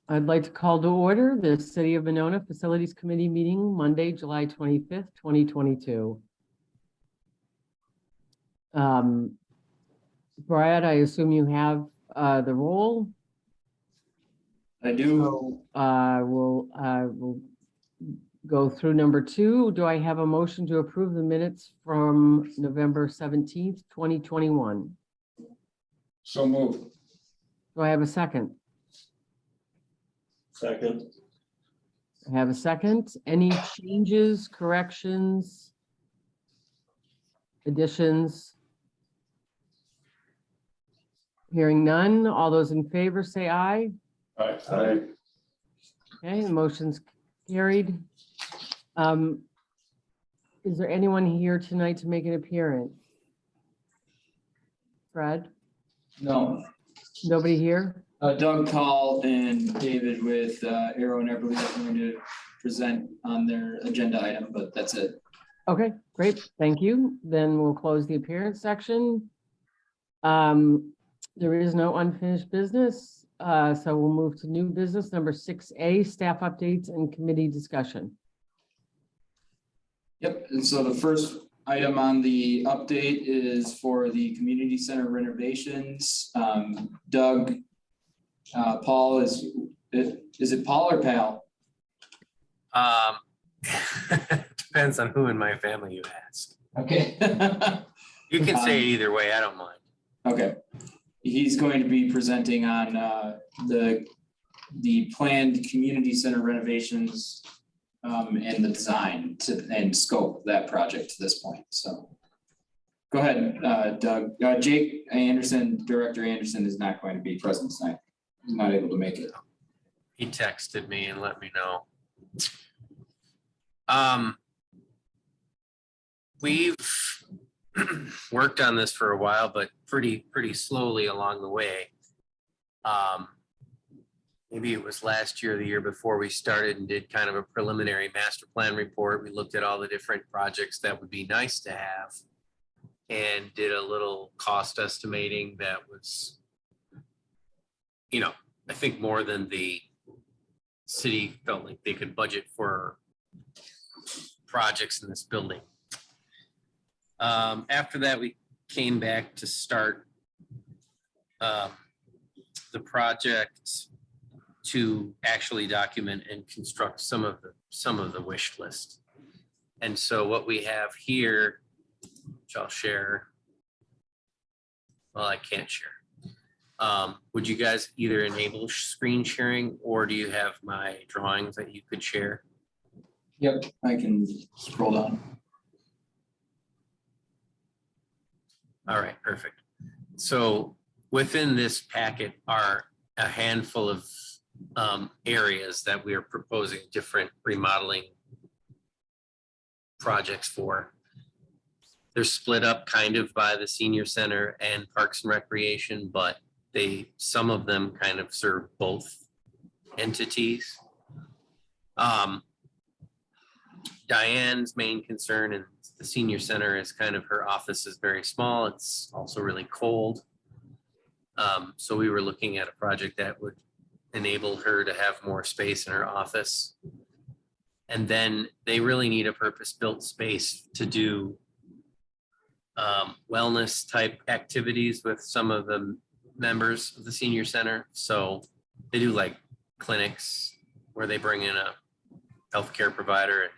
I'd like to call to order the City of Monona Facilities Committee meeting Monday, July 25th, 2022. Brad, I assume you have the roll. I do. So we'll go through number 2. Do I have a motion to approve the minutes from November 17th, 2021? So moved. Do I have a second? Second. I have a second. Any changes, corrections, additions? Hearing none. All those in favor say aye. Aye. Okay, the motion's carried. Is there anyone here tonight to make an appearance? Fred? No. Nobody here? Doug, Call, and David with Arrow and Everly are going to present on their agenda item, but that's it. Okay, great. Thank you. Then we'll close the appearance section. There is no unfinished business, so we'll move to new business number 6A, staff updates and committee discussion. Yep, and so the first item on the update is for the community center renovations. Doug, Paul, is it Paul or Pal? Depends on who in my family you ask. Okay. You can say either way, I don't mind. Okay. He's going to be presenting on the planned community center renovations and the design and scope of that project to this point. So go ahead, Doug. Jake Anderson, Director Anderson, is not going to be present tonight. He's not able to make it. He texted me and let me know. We've worked on this for a while, but pretty slowly along the way. Maybe it was last year or the year before we started and did kind of a preliminary master plan report. We looked at all the different projects that would be nice to have and did a little cost estimating that was, I think more than the city felt like they could budget for projects in this building. After that, we came back to start the project to actually document and construct some of the wish list. And so what we have here, which I'll share. Well, I can't share. Would you guys either enable screen sharing, or do you have my drawings that you could share? Yep, I can scroll down. All right, perfect. So within this packet are a handful of areas that we are proposing different remodeling projects for. They're split up kind of by the senior center and Parks and Recreation, but some of them kind of serve both entities. Diane's main concern in the senior center is kind of her office is very small. It's also really cold. So we were looking at a project that would enable her to have more space in her office. And then they really need a purpose-built space to do wellness type activities with some of the members of the senior center. So they do like clinics where they bring in a healthcare provider and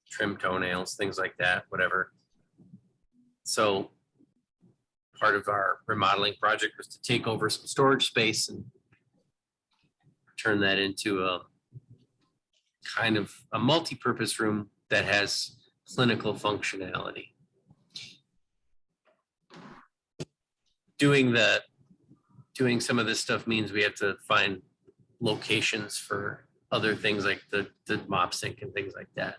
trim toenails, things like that, whatever. So part of our remodeling project was to take over some storage space and turn that into a kind of a multi-purpose room that has clinical functionality. Doing some of this stuff means we have to find locations for other things like the mop sink and things like that.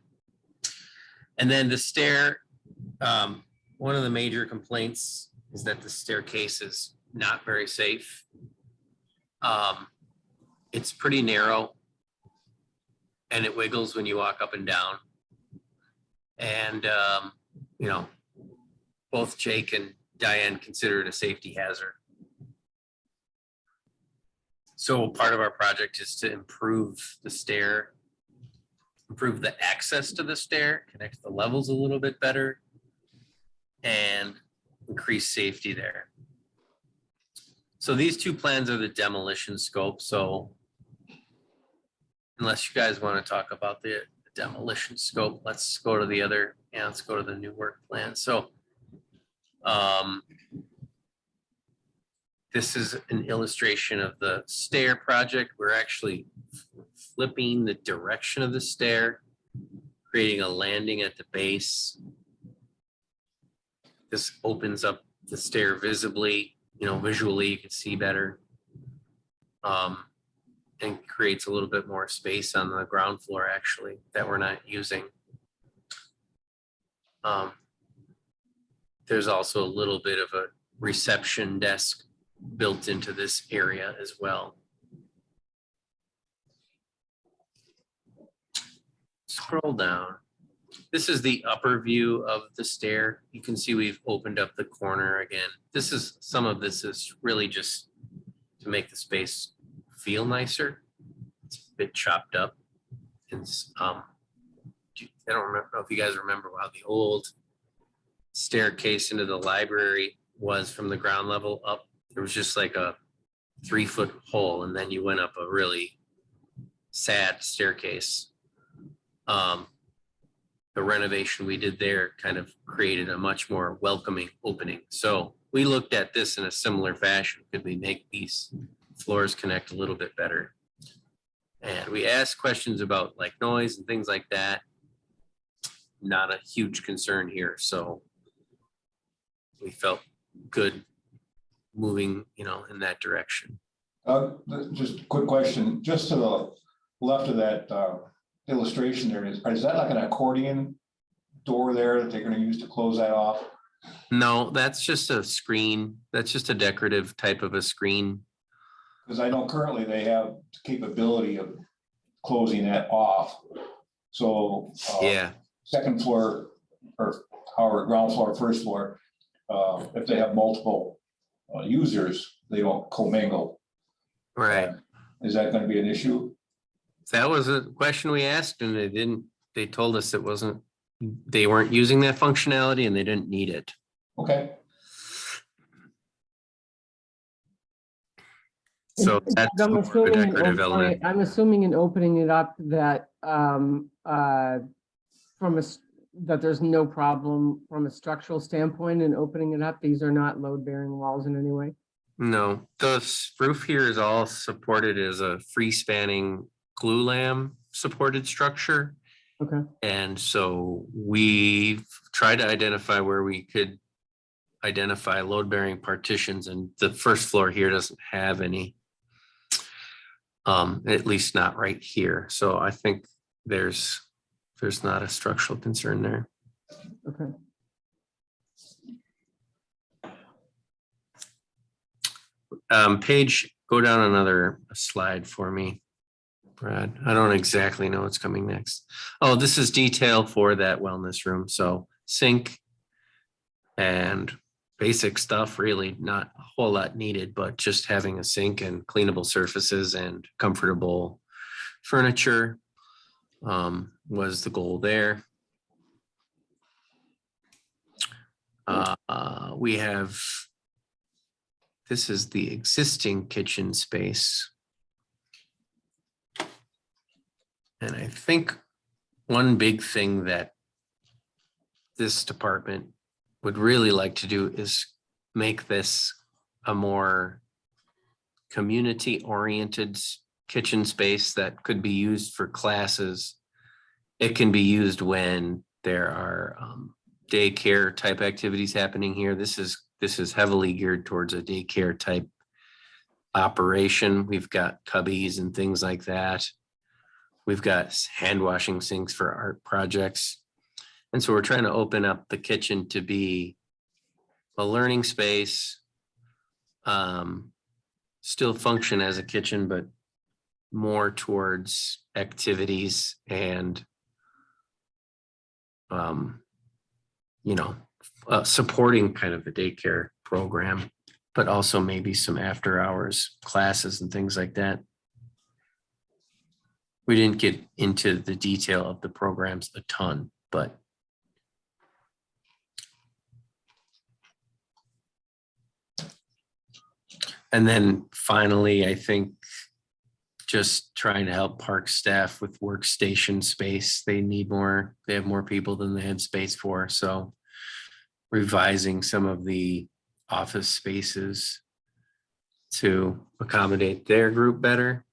And then the stair, one of the major complaints is that the staircase is not very safe. It's pretty narrow and it wiggles when you walk up and down. And, both Jake and Diane consider it a safety hazard. So part of our project is to improve the stair, improve the access to the stair, connect the levels a little bit better, and increase safety there. So these two plans are the demolition scope. So unless you guys want to talk about the demolition scope, let's go to the other, and let's go to the new work plan. So this is an illustration of the stair project. We're actually flipping the direction of the stair, creating a landing at the base. This opens up the stair visibly, visually you can see better. And creates a little bit more space on the ground floor actually that we're not using. There's also a little bit of a reception desk built into this area as well. Scroll down. This is the upper view of the stair. You can see we've opened up the corner again. Some of this is really just to make the space feel nicer. It's a bit chopped up. And I don't know if you guys remember how the old staircase into the library was from the ground level up. There was just like a 3-foot hole, and then you went up a really sad staircase. The renovation we did there kind of created a much more welcoming opening. So we looked at this in a similar fashion. Could we make these floors connect a little bit better? And we asked questions about like noise and things like that. Not a huge concern here. So we felt good moving, in that direction. Just a quick question, just to the left of that illustration there, is that like an accordion door there that they're going to use to close that off? No, that's just a screen. That's just a decorative type of a screen. Because I know currently they have the capability of closing that off. So Yeah. Second floor or however, ground floor, first floor, if they have multiple users, they don't commingle. Right. Is that going to be an issue? That was a question we asked, and they told us they weren't using that functionality and they didn't need it. Okay. So that's I'm more of a assuming, decorative element. I'm assuming in opening it up that that there's no problem from a structural standpoint in opening it up. These are not load-bearing walls in any way. No, the roof here is all supported as a free-spanning glue lam supported structure. Okay. And so we've tried to identify where we could identify load-bearing partitions, and the first floor here doesn't have any. At least not right here. So I think there's not a structural concern there. Okay. Go down another slide for me, Brad. I don't exactly know what's coming next. Oh, this is detail for that wellness room. So sink and basic stuff, really not a whole lot needed, but just having a sink and cleanable surfaces and comfortable furniture was the goal there. This is the existing kitchen space. And I think one big thing that this department would really like to do is make this a more community-oriented kitchen space that could be used for classes. It can be used when there are daycare type activities happening here. This is heavily geared towards a daycare type operation. We've got cubbies and things like that. We've got hand washing sinks for art projects. And so we're trying to open up the kitchen to be a learning space, still function as a kitchen, but more towards activities and, supporting kind of the daycare program. but also maybe some after hours classes and things like that. We didn't get into the detail of the programs a ton, but and then finally, I think just trying to help park staff with workstation space. They have more people than they had space for. So revising some of the office spaces to accommodate their group better.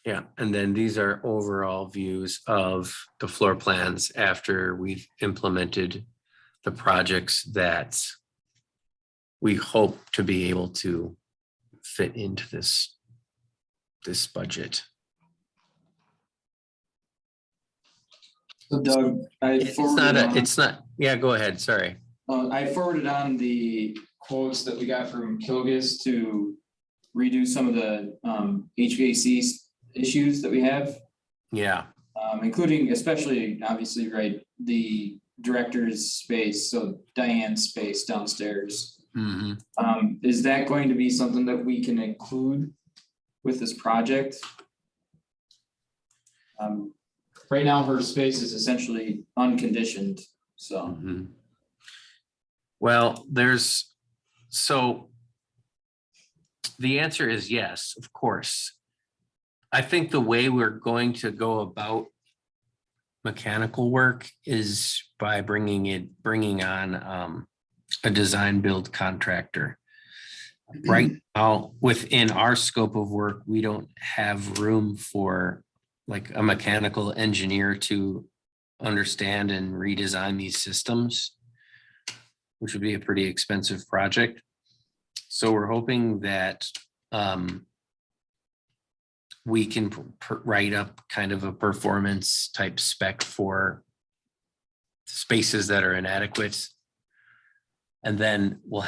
Yeah, and then these are overall views of the floor plans after we've implemented the projects that we hope to be able to fit into this budget. So Doug, It's not, yeah, go ahead, sorry. I forwarded on the quotes that we got from Kilgus to redo some of the HVAC issues that we have, Yeah, including especially obviously, right, the director's space, so Diane's space downstairs. mhm. Is that going to be something that we can include with this project? Right now, her space is essentially unconditioned, so. Mhm. Well, so the answer is yes, of course. I think the way we're going to go about mechanical work is by bringing on a design build contractor. Right now, within our scope of work, we don't have room for like a mechanical engineer to understand and redesign these systems, which would be a pretty expensive project. So we're hoping that we can write up kind of a performance type spec for spaces that are inadequate. And then we'll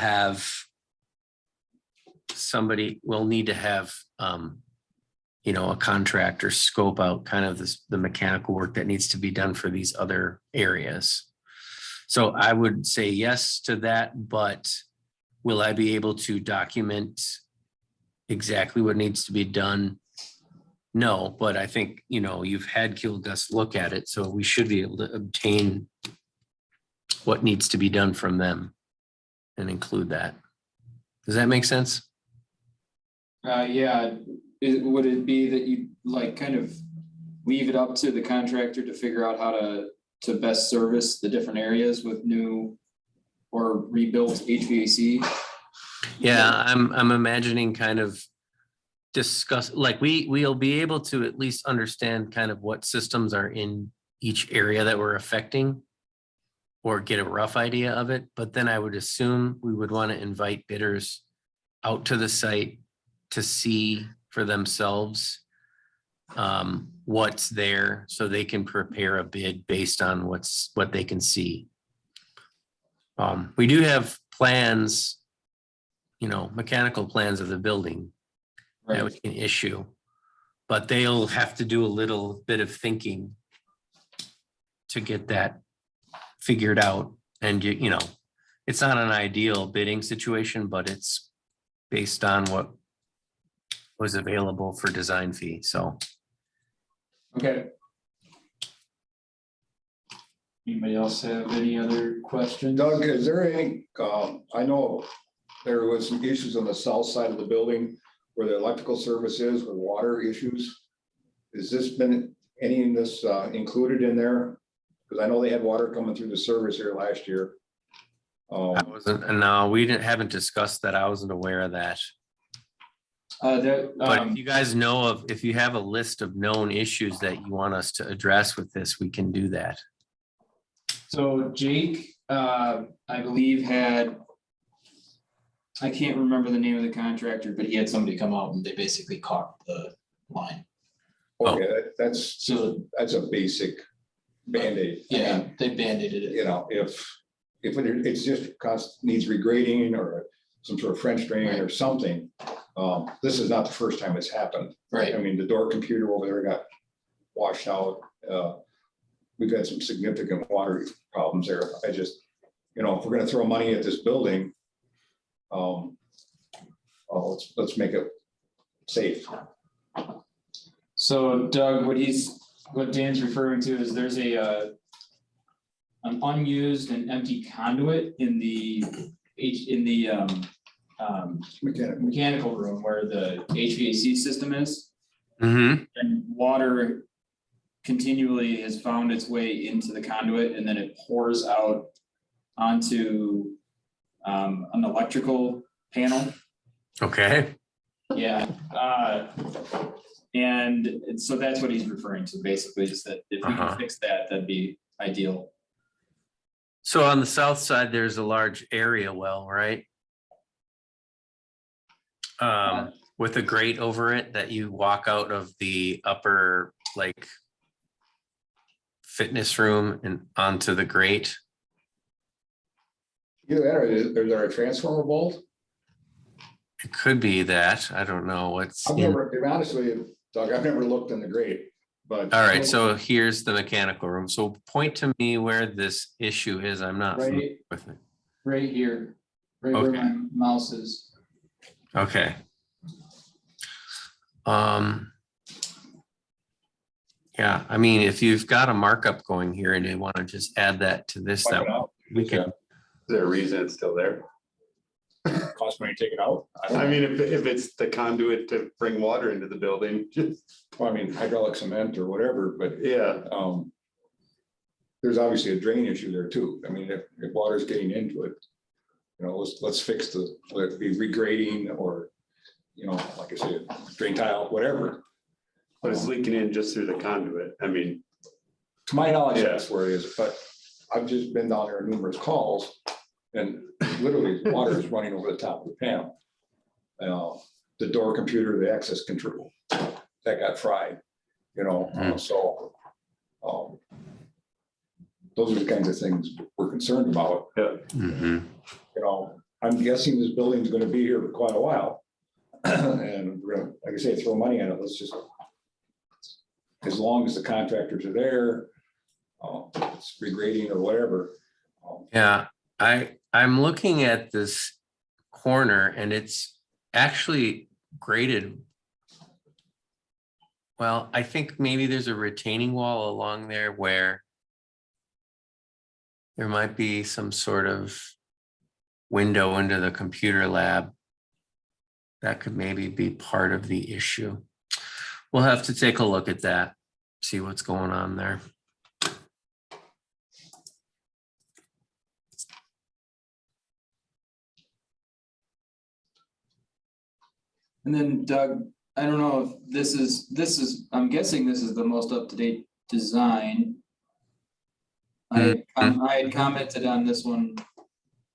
need to have a contractor scope out kind of the mechanical work that needs to be done for these other areas. So I would say yes to that, but will I be able to document exactly what needs to be done? No, but I think, you've had Kilgus look at it, so we should be able to obtain what needs to be done from them and include that. Does that make sense? Yeah, would it be that you like kind of leave it up to the contractor to figure out how to best service the different areas with new or rebuilt HVAC? Yeah, I'm imagining kind of discuss, like we'll be able to at least understand kind of what systems are in each area that we're affecting or get a rough idea of it. But then I would assume we would want to invite bidders out to the site to see for themselves what's there so they can prepare a bid based on what they can see. We do have plans, mechanical plans of the building that we can issue, but they'll have to do a little bit of thinking to get that figured out. And it's not an ideal bidding situation, but it's based on what was available for design fee. So. Okay. Anybody else have any other questions? Doug, is there any, I know there was some issues on the south side of the building where the electrical service is with water issues. Has this been, any of this included in there? Because I know they had water coming through the service here last year. No, haven't discussed that. I wasn't aware of that. But if you guys if you have a list of known issues that you want us to address with this, we can do that. So Jake, I believe I can't remember the name of the contractor, but he had somebody come out and they basically caulked the line. Okay, that's a basic Band-Aid. Yeah, they Band-Aided it. If it's just needs regrading or some sort of French drain or something, this is not the first time it's happened. Right. I mean, the door computer over there got washed out. we've had some significant water problems there. I just, if we're gonna throw money at this building, let's make it safe. So Doug, what Dan's referring to is there's an unused and empty conduit in the mechanical room where the HVAC system is. Mm-hmm. And water continually has found its way into the conduit and then it pours out onto an electrical panel. Okay. Yeah. And so that's what he's referring to basically, is that if we can fix that, that'd be ideal. So on the south side, there's a large area well, right? With a grate over it that you walk out of the upper like fitness room and onto the grate. Either that or is there a transformer bolt? It could be that. I don't know what's I've in. never, to be honest with you, Doug, I've never looked in the grate, but. All right, so here's the mechanical room. So point to me where this issue is. I'm not familiar with it. Right here, right where Okay. my mouse is. Okay. Yeah, I mean, if you've got a markup going here and you want to just add that to this, that we can. Is there a reason it's still there? Cost money to take it out. I mean, if it's the conduit to bring water into the building, just, Well, I mean, hydraulic cement or whatever, but yeah. there's obviously a drain issue there too. I mean, if water's getting into it, let's fix whether it be regrading or, like I said, drain tile, whatever. But it's leaking in just through the conduit. I mean, To my knowledge, Yeah. that's where it is, but I've just been down there numerous calls and literally water is running over the top of the panel. The door computer, the access control, that got fried, so. Those are the kinds of things we're concerned about. Mhm. I'm guessing this building's gonna be here for quite a while. And we're gonna, like I say, throw money at it, let's just. As long as the contractors are there, it's regrading or whatever. Yeah, I'm looking at this corner and it's actually graded. Well, I think maybe there's a retaining wall along there where there might be some sort of window into the computer lab. That could maybe be part of the issue. We'll have to take a look at that, see what's going on there. And then Doug, I don't know if this is, I'm guessing this is the most up-to-date design. I had commented on this one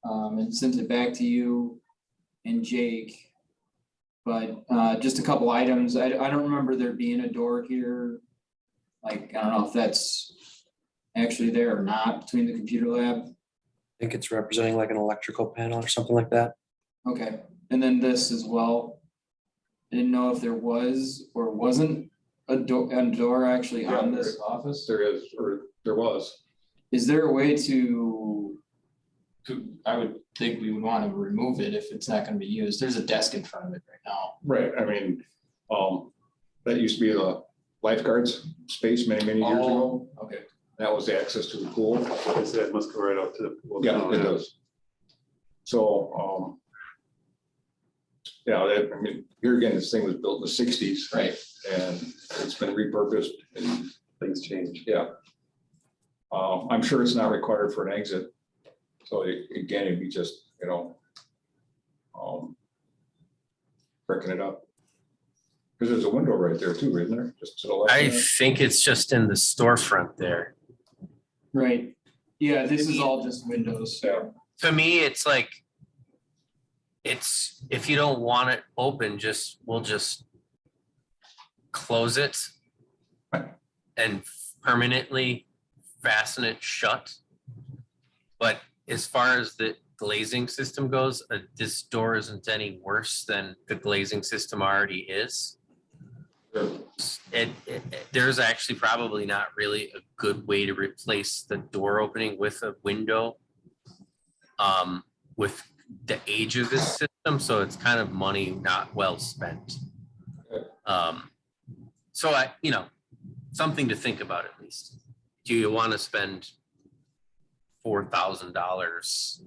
and sent it back to you and Jake. But just a couple items. I don't remember there being a door here. Like, I don't know if that's actually there or not between the computer lab. I think it's representing like an electrical panel or something like that. Okay, and then this as well. I didn't know if there was or wasn't a door actually on this office. There is, or there was. Is there a way to, I would think we would want to remove it if it's not going to be used. There's a desk in front of it right now. Right, I mean, that used to be the lifeguards space many years ago. Okay. That was the access to the pool. I said it must go right up to the pool. Yeah, it does. So, I mean, here again, this thing was built in the sixties. Right. And it's been repurposed and, Things change. yeah. I'm sure it's not required for an exit. So again, it'd be just, breaking it up. Because there's a window right there too, isn't there? Just to the left. I of that? think it's just in the storefront there. Right. Yeah, this is all just windows. Yeah. To me, it's like, if you don't want it open, we'll just close it and permanently fasten it shut. But as far as the glazing system goes, this door isn't any worse than the glazing system already is. There's actually probably not really a good way to replace the door opening with a window. With the age of this system, so it's kind of money not well spent. So something to think about at least. Do you want to spend $4,000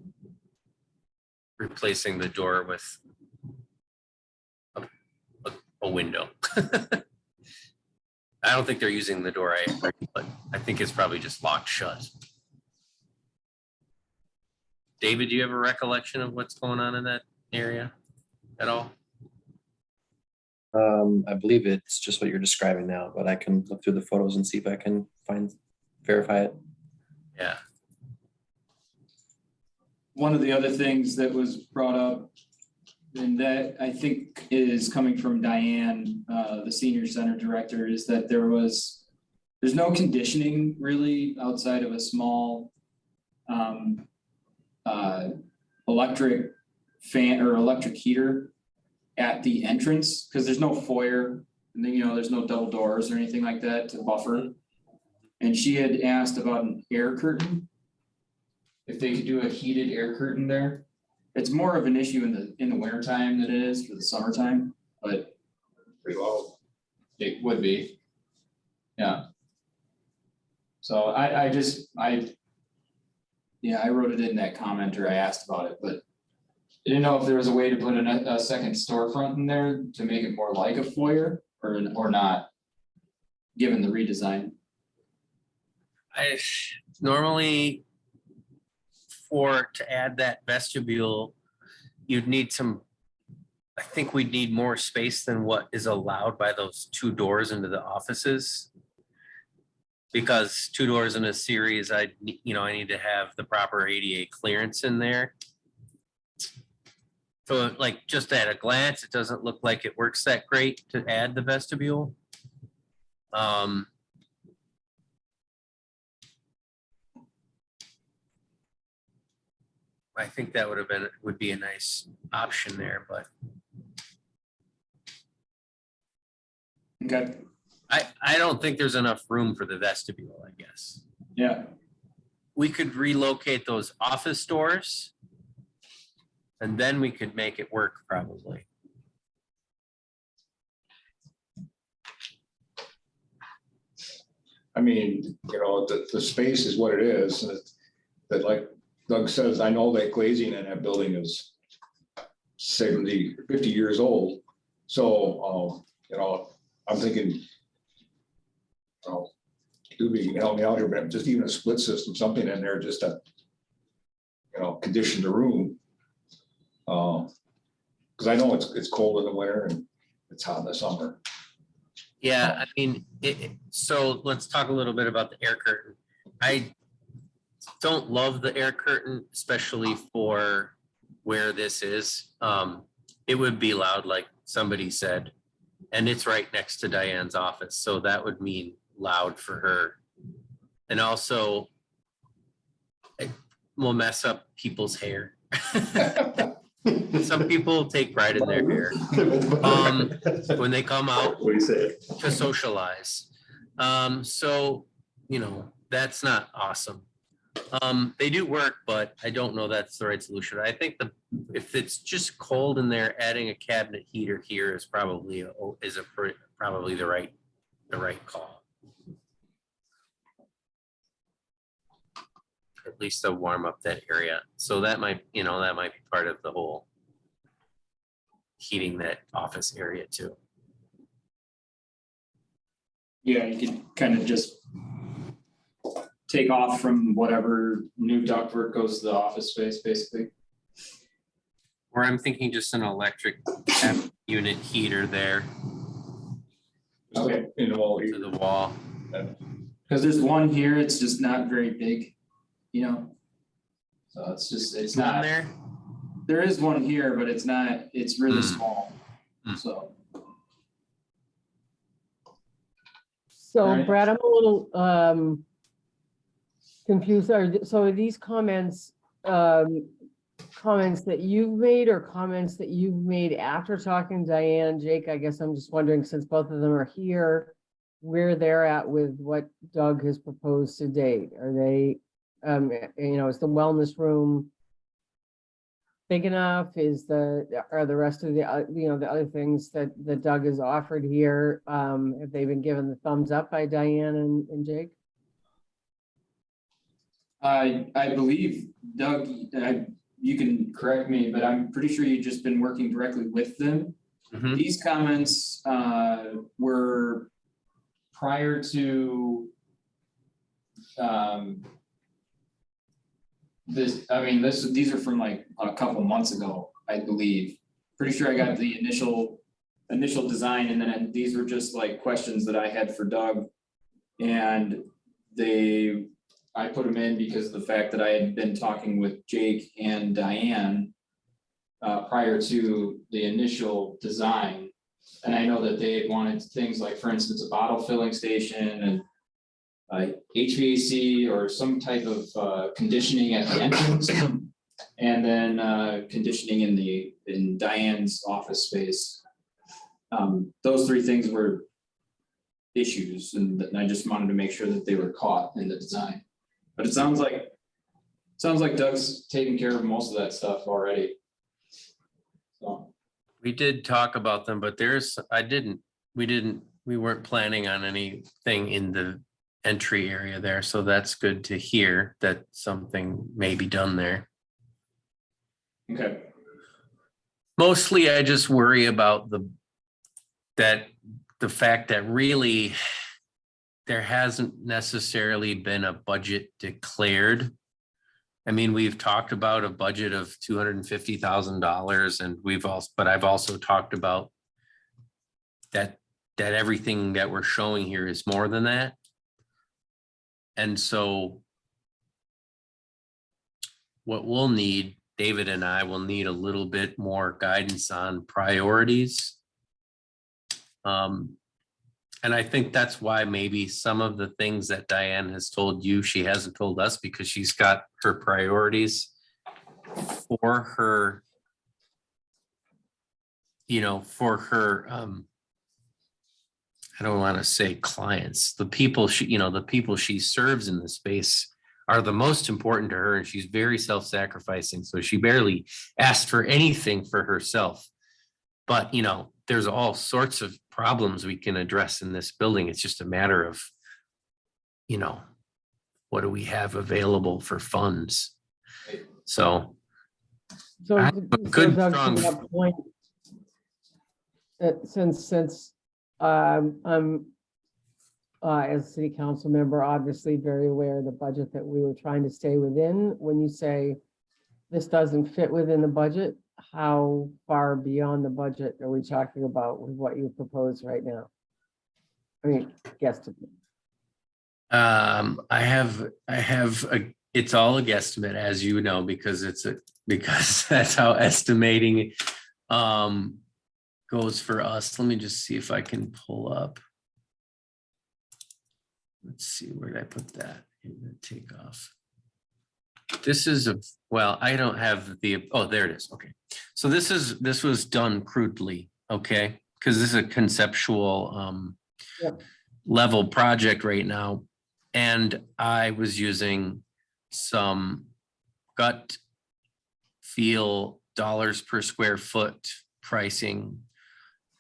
replacing the door with a window? I don't think they're using the door, but I think it's probably just locked shut. David, do you have a recollection of what's going on in that area at all? I believe it's just what you're describing now, but I can look through the photos and see if I can verify it. Yeah. One of the other things that was brought up, and that I think is coming from Diane, the senior center director, is that there's no conditioning really outside of a small electric fan or electric heater at the entrance, because there's no foyer, and then, there's no double doors or anything like that to buffer. And she had asked about an air curtain, if they could do a heated air curtain there. It's more of an issue in the winter time than it is for the summertime, but Pretty low. it would be. Yeah. So I wrote it in that comment, or I asked about it, but I didn't know if there was a way to put a second storefront in there to make it more like a foyer or not, given the redesign. I normally to add that vestibule, you'd need I think we'd need more space than what is allowed by those two doors into the offices. Because two doors in a series, I need to have the proper ADA clearance in there. So like just at a glance, it doesn't look like it works that great to add the vestibule. I think that would be a nice option there, but Okay. I don't think there's enough room for the vestibule, I guess. Yeah. We could relocate those office doors and then we could make it work probably. I mean, the space is what it is, and that, like Doug says, I know that glazing in that building is 50 years old. So, I'm thinking, Doobie, you can help me out here, but just even a split system, something in there just to, condition the room. Because I know it's cold in the winter and it's hot in the summer. Yeah, I mean, so let's talk a little bit about the air curtain. I don't love the air curtain, especially for where this is. It would be loud, like somebody said, and it's right next to Diane's office. So that would mean loud for her. And also it will mess up people's hair. Some people take pride in their hair when they come out What do you say? to socialize. So, that's not awesome. They do work, but I don't know that's the right solution. I think if it's just cold in there, adding a cabinet heater here is probably the right call. At least to warm up that area. So that might be part of the whole heating that office area too. Yeah, you could kind of just take off from whatever new ductwork goes to the office space, basically. Or I'm thinking just an electric unit heater there Okay. to the wall. Because there's one here, it's just not very big, So it's One not, there. there is one here, but it's really small, so. So Right. Brad, I'm a little confused. So are these comments comments that you've made or comments that you've made after talking to Diane and Jake? I guess I'm just wondering, since both of them are here, where they're at with what Doug has proposed to date. Are they, is the wellness room big enough? Are the rest of the other things that Doug has offered here, have they been given the thumbs up by Diane and Jake? I believe Doug, you can correct me, but I'm pretty sure you've just been working directly with them. Mhm. These comments were prior to these are from like a couple months ago, I believe. Pretty sure I got the initial design, and then these were just like questions that I had for Doug. And I put them in because of the fact that I had been talking with Jake and Diane prior to the initial design. And I know that they had wanted things like, for instance, a bottle filling station and HVAC or some type of conditioning at the entrance. And then conditioning in Diane's office space. Those three things were issues, and I just wanted to make sure that they were caught in the design. But it sounds like Doug's taking care of most of that stuff already. So. We did talk about them, but we weren't planning on anything in the entry area there. So that's good to hear that something may be done there. Okay. Mostly I just worry about the fact that really there hasn't necessarily been a budget declared. I mean, we've talked about a budget of $250,000, and but I've also talked about that everything that we're showing here is more than that. And so what we'll need, David and I will need a little bit more guidance on priorities. And I think that's why maybe some of the things that Diane has told you, she hasn't told us, because she's got her priorities for her, I don't want to say clients, the people she serves in the space are the most important to her, and she's very self-sacrificing. So she barely asked for anything for herself. But, there's all sorts of problems we can address in this building. It's just a matter of, what do we have available for funds? So. So, I have a good, Doug, strong- to that point, since I'm as a city council member, obviously very aware of the budget that we were trying to stay within. When you say this doesn't fit within the budget, how far beyond the budget are we talking about with what you propose right now? I mean, guesstimate. It's all a guesstimate, as you know, because that's how estimating goes for us. Let me just see if I can pull up. Let's see, where did I put that in the takeoff? This is I don't have there it is. Okay. So this was done crudely, okay? Because this is a conceptual level project right now. And I was using some gut feel dollars per square foot pricing,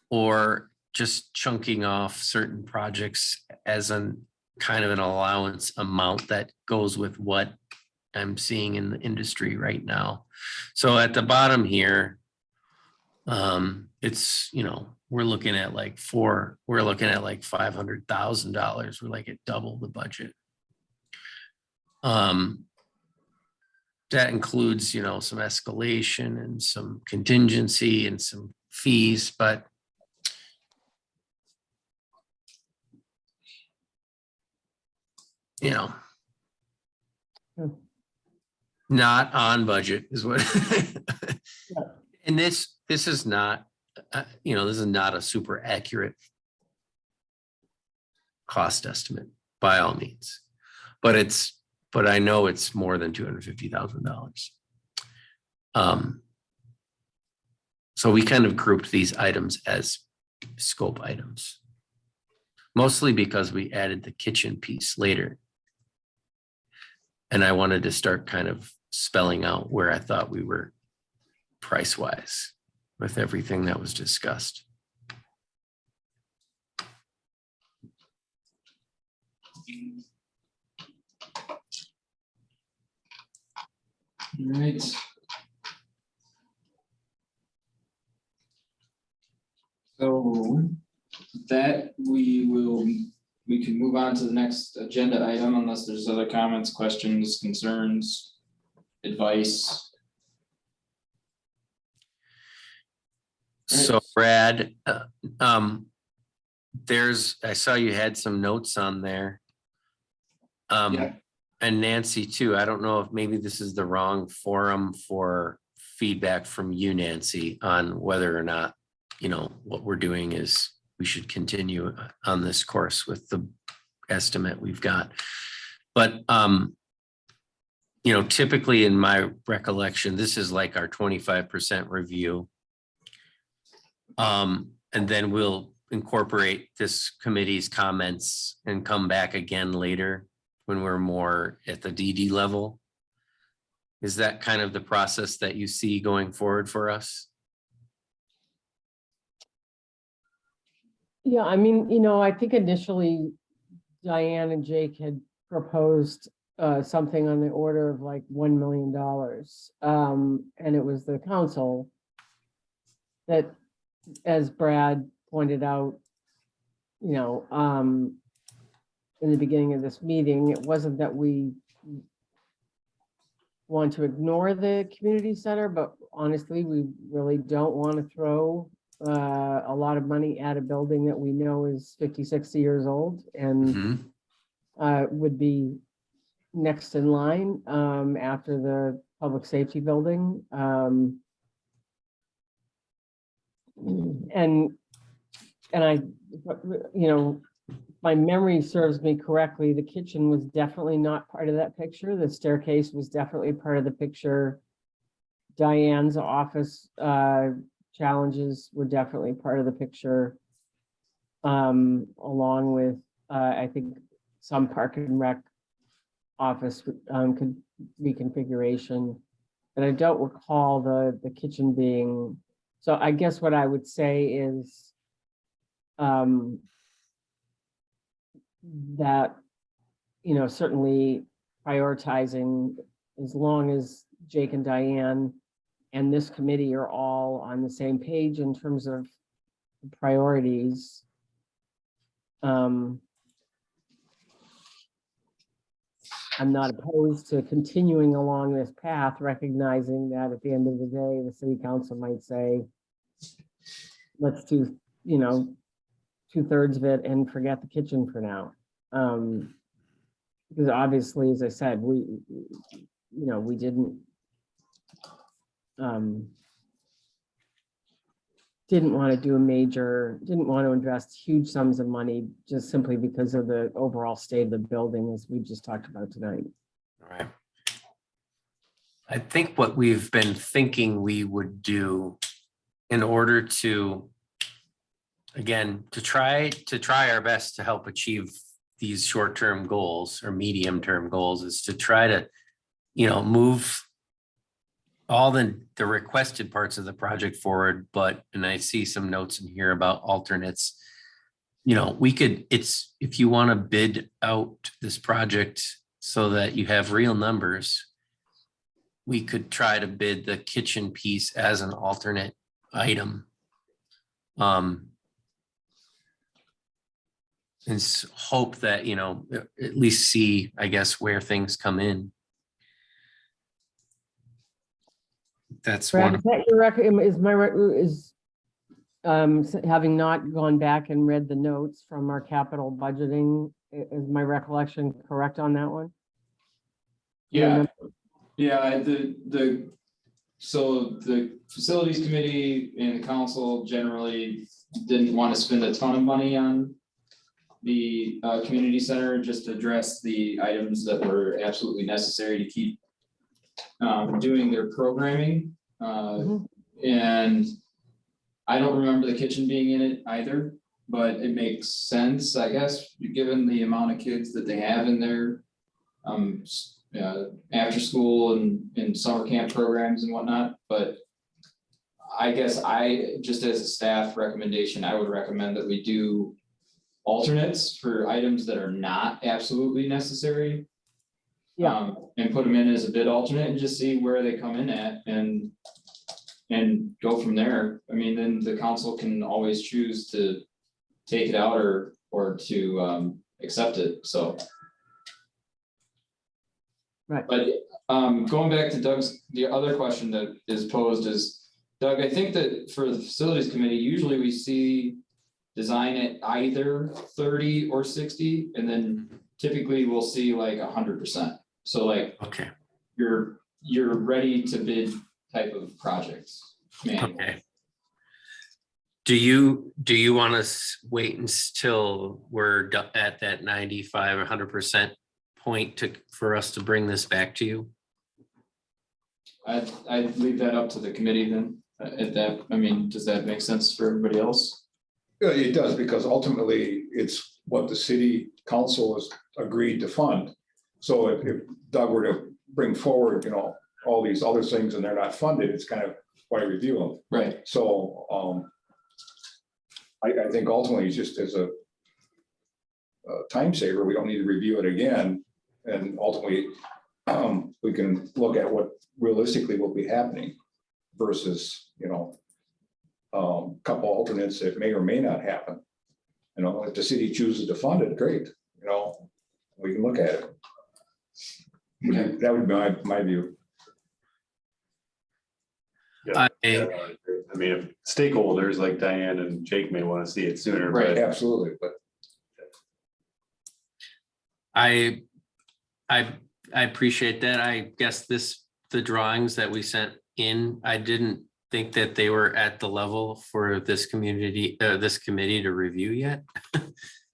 or just chunking off certain projects as an kind of an allowance amount that goes with what I'm seeing in the industry right now. So at the bottom here, it's, we're looking at like $500,000. We're like at double the budget. That includes, some escalation and some contingency and some fees, but not on budget is what. And this is not, this is not a super accurate cost estimate by all means, but I know it's more than $250,000. So we kind of grouped these items as scope items. Mostly because we added the kitchen piece later. And I wanted to start kind of spelling out where I thought we were price-wise with everything that was discussed. All right. So that we can move on to the next agenda item unless there's other comments, questions, concerns, advice. So Brad, I saw you had some notes on there. Yeah. And Nancy too. I don't know if maybe this is the wrong forum for feedback from you, Nancy, on whether or not, what we're doing is we should continue on this course with the estimate we've got. But, typically in my recollection, this is like our 25% review. And then we'll incorporate this committee's comments and come back again later when we're more at the DD level. Is that kind of the process that you see going forward for us? Yeah, I mean, I think initially Diane and Jake had proposed something on the order of like $1 million. And it was the council that, as Brad pointed out, in the beginning of this meeting, it wasn't that we want to ignore the community center, but honestly, we really don't want to throw a lot of money at a building that we know is 50, 60 years old and would be next in line after the public safety building. And I, my memory serves me correctly, the kitchen was definitely not part of that picture. The staircase was definitely part of the picture. Diane's office challenges were definitely part of the picture. Along with, I think, some park and rec office reconfiguration. But I don't recall the kitchen being, so I guess what I would say is that, certainly prioritizing, as long as Jake and Diane and this committee are all on the same page in terms of priorities. I'm not opposed to continuing along this path, recognizing that at the end of the day, the city council might say, let's do, 2/3 of it and forget the kitchen for now. Because obviously, as I said, we didn't want to do didn't want to invest huge sums of money just simply because of the overall state of the building, as we just talked about tonight. All right. I think what we've been thinking we would do in order to, again, to try our best to help achieve these short-term goals or medium-term goals is to try to, move all the requested parts of the project forward. But, and I see some notes in here about alternates, we could, if you want to bid out this project so that you have real numbers, we could try to bid the kitchen piece as an alternate item. And hope that, at least see, I guess, where things come in. That's Brad, one. is that your record? Having not gone back and read the notes from our capital budgeting, is my recollection correct on that one? Yeah, so the facilities committee and the council generally didn't want to spend a ton of money on the community center, just to address the items that were absolutely necessary to keep doing their programming. Mhm. And I don't remember the kitchen being in it either, but it makes sense, I guess, given the amount of kids that they have in there. After school and summer camp programs and whatnot, but I guess just as a staff recommendation, I would recommend that we do alternates for items that are not absolutely necessary. Yeah. And put them in as a bid alternate and just see where they come in at and go from there. I mean, then the council can always choose to take it out or to accept it, so. Right. But going back to the other question that is posed is, Doug, I think that for the facilities committee, usually we see design at either 30 or 60, and then typically we'll see like 100%. So like Okay, you're ready to bid type of projects. okay. Do you want us wait until we're at that 95 or 100% point for us to bring this back to you? I'd leave that up to the committee then. Does that make sense for everybody else? Yeah, it does, because ultimately it's what the city council has agreed to fund. So if Doug were to bring forward, all these other things and they're not funded, it's kind of why review them. Right. So I think ultimately, just as a time saver, we don't need to review it again. And ultimately, we can look at what realistically will be happening versus, couple alternates that may or may not happen. If the city chooses to fund it, great, we can look at it. Okay. That would be my view. Yeah, I mean, if stakeholders like Diane and Jake may want to see it sooner, Right. but Absolutely, but I appreciate that. I guess the drawings that we sent in, I didn't think that they were at the level for this committee to review yet.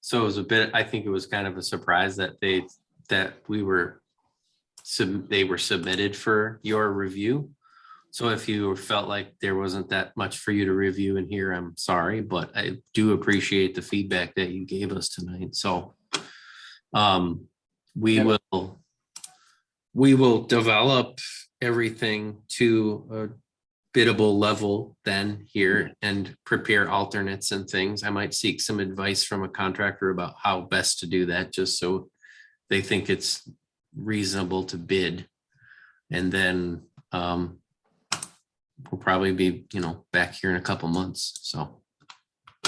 So it was I think it was kind of a surprise that they were submitted for your review. So if you felt like there wasn't that much for you to review in here, I'm sorry, but I do appreciate the feedback that you gave us tonight. So we will develop everything to a biddable level then here and prepare alternates and things. I might seek some advice from a contractor about how best to do that, just so they think it's reasonable to bid. And then we'll probably be, back here in a couple months. So.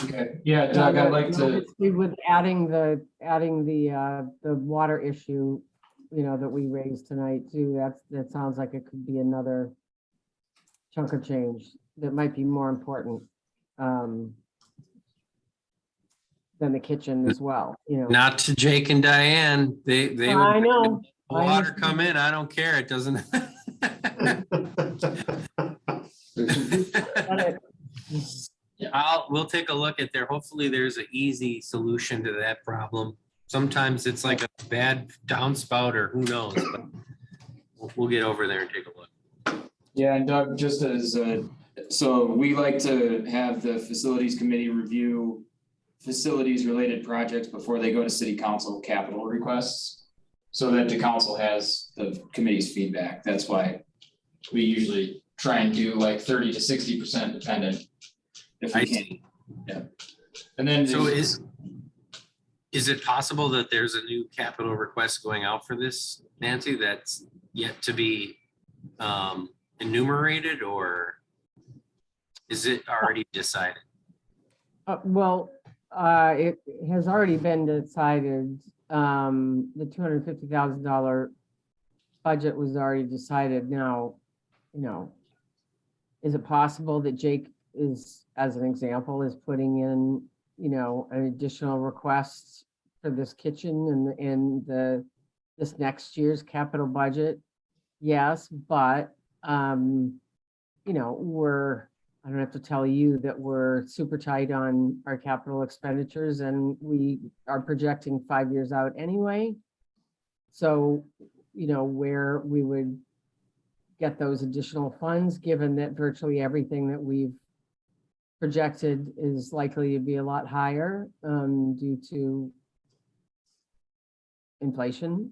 Okay, yeah, Doug, I'd like to, Obviously, with adding the water issue, that we raised tonight too, that sounds like it could be another chunk of change that might be more important than the kitchen as well, Not to Jake and Diane. They I would know. the I water understand. come in. I don't care. It doesn't. We'll take a look at there. Hopefully there's an easy solution to that problem. Sometimes it's like a bad downspout or who knows, but we'll get over there and take a look. yeah, and Doug, just as so we like to have the facilities committee review facilities related projects before they go to city council capital requests, so that the council has the committee's feedback. That's why we usually try and do like 30 to 60% dependent if we can. Yeah. And then So is it possible that there's a new capital request going out for this, Nancy, that's yet to be enumerated, or is it already decided? Well, it has already been decided. The $250,000 budget was already decided. Now, is it possible that Jake is, as an example, is putting in, an additional request for this kitchen and this next year's capital budget? Yes, but I don't have to tell you that we're super tight on our capital expenditures, and we are projecting 5 years out anyway. So, where we would get those additional funds, given that virtually everything that we've projected is likely to be a lot higher due to inflation.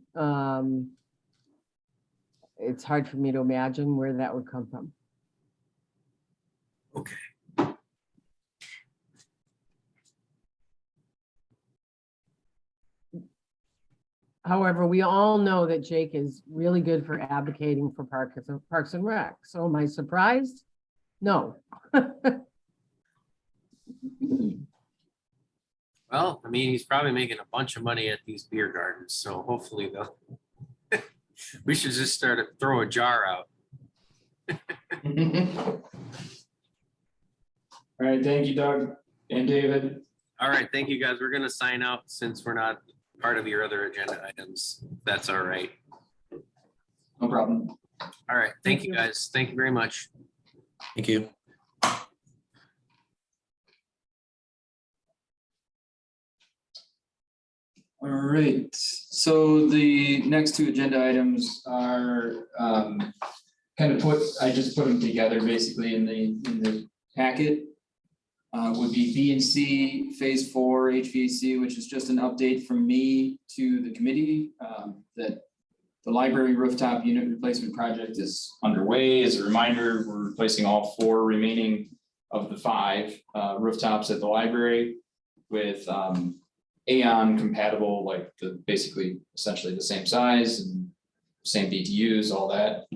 It's hard for me to imagine where that would come from. Okay. However, we all know that Jake is really good for advocating for Parks and Rec. So am I surprised? No. Well, I mean, he's probably making a bunch of money at these beer gardens, so hopefully they'll. We should just throw a jar out. All right, thank you, Doug and David. All right, thank you, guys. We're gonna sign out since we're not part of your other agenda items. That's all right. No problem. All right, thank Thank you, you. guys. Thank you very much. Thank you. All right, so the next two agenda items are I just put them together basically in the packet. Would be B and C Phase 4 HVAC, which is just an update from me to the committee that the library rooftop unit replacement project is underway. As a reminder, we're replacing all 4 remaining of the 5 rooftops at the library with AON compatible, like basically essentially the same size and same BTUs, all that.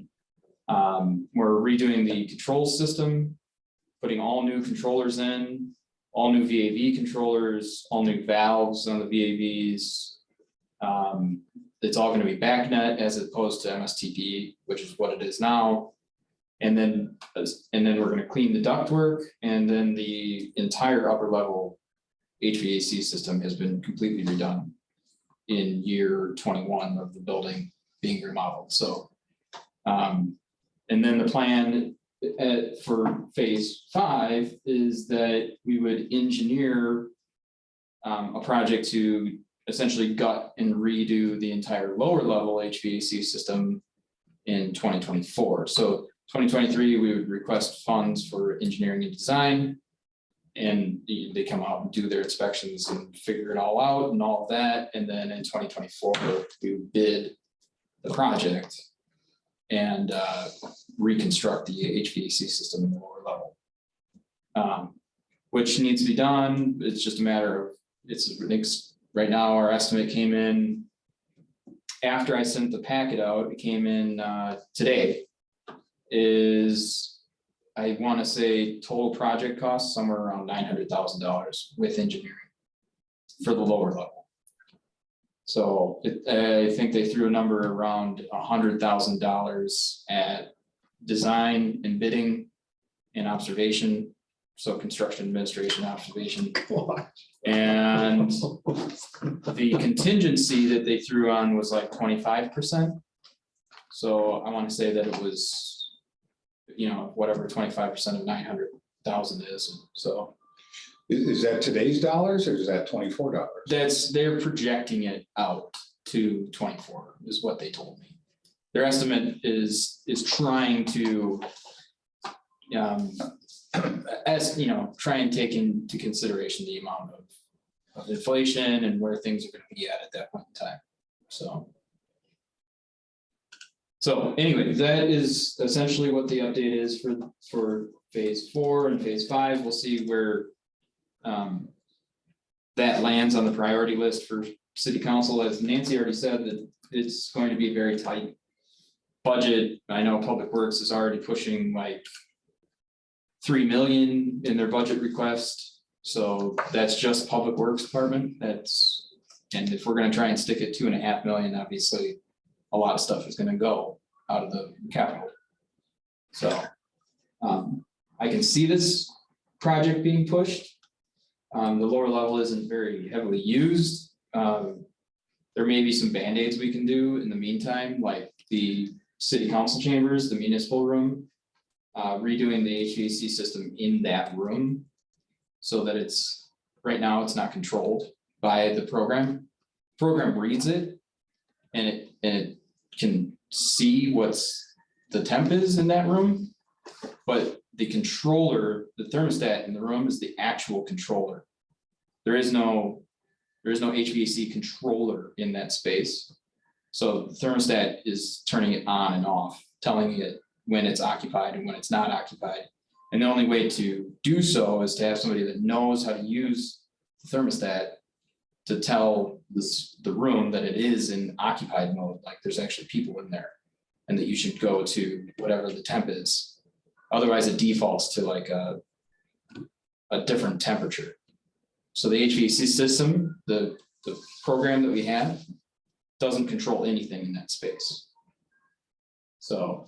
We're redoing the control system, putting all new controllers in, all new VAV controllers, all new valves on the VAVs. It's all going to be BACnet as opposed to MSTP, which is what it is now. And then we're going to clean the ductwork, and then the entire upper level HVAC system has been completely redone in year 21 of the building being remodeled. So, and then the plan for phase 5 is that we would engineer a project to essentially gut and redo the entire lower level HVAC system in 2024. So 2023, we would request funds for engineering and design, and they come out and do their inspections and figure it all out and all of that. And then in 2024, we would bid the project and reconstruct the HVAC system in the lower level, which needs to be done. It's just a matter of, right now, our estimate came in after I sent the packet out. It came in today. I want to say total project cost somewhere around $900,000 with engineering for the lower level. So I think they threw a number around $100,000 at design and bidding and observation. So construction administration observation. And the contingency that they threw on was like 25%. So I want to say that it was, whatever 25% of 900,000 is. So Is that today's dollars or is that $24? they're projecting it out to 24 is what they told me. Their estimate is trying to try and take into consideration the amount of inflation and where things are going to be at that point in time. So anyway, that is essentially what the update is for phase 4 and phase 5. We'll see where that lands on the priority list for city council. As Nancy already said, that it's going to be a very tight budget. I know Public Works is already pushing like $3 million in their budget request. So that's just Public Works Department. And if we're going to try and stick at $2.5 million, obviously a lot of stuff is going to go out of the capital. So I can see this project being pushed. The lower level isn't very heavily used. There may be some band-aids we can do in the meantime, like the city council chambers, the municipal room, redoing the HVAC system in that room so that right now it's not controlled by the program. Program reads it and it can see what's the temp is in that room. But the controller, the thermostat in the room is the actual controller. There is no HVAC controller in that space. So the thermostat is turning it on and off, telling it when it's occupied and when it's not occupied. And the only way to do so is to have somebody that knows how to use the thermostat to tell the room that it is in occupied mode, like there's actually people in there, and that you should go to whatever the temp is. Otherwise, it defaults to like a different temperature. So the HVAC system, the program that we have, doesn't control anything in that space. So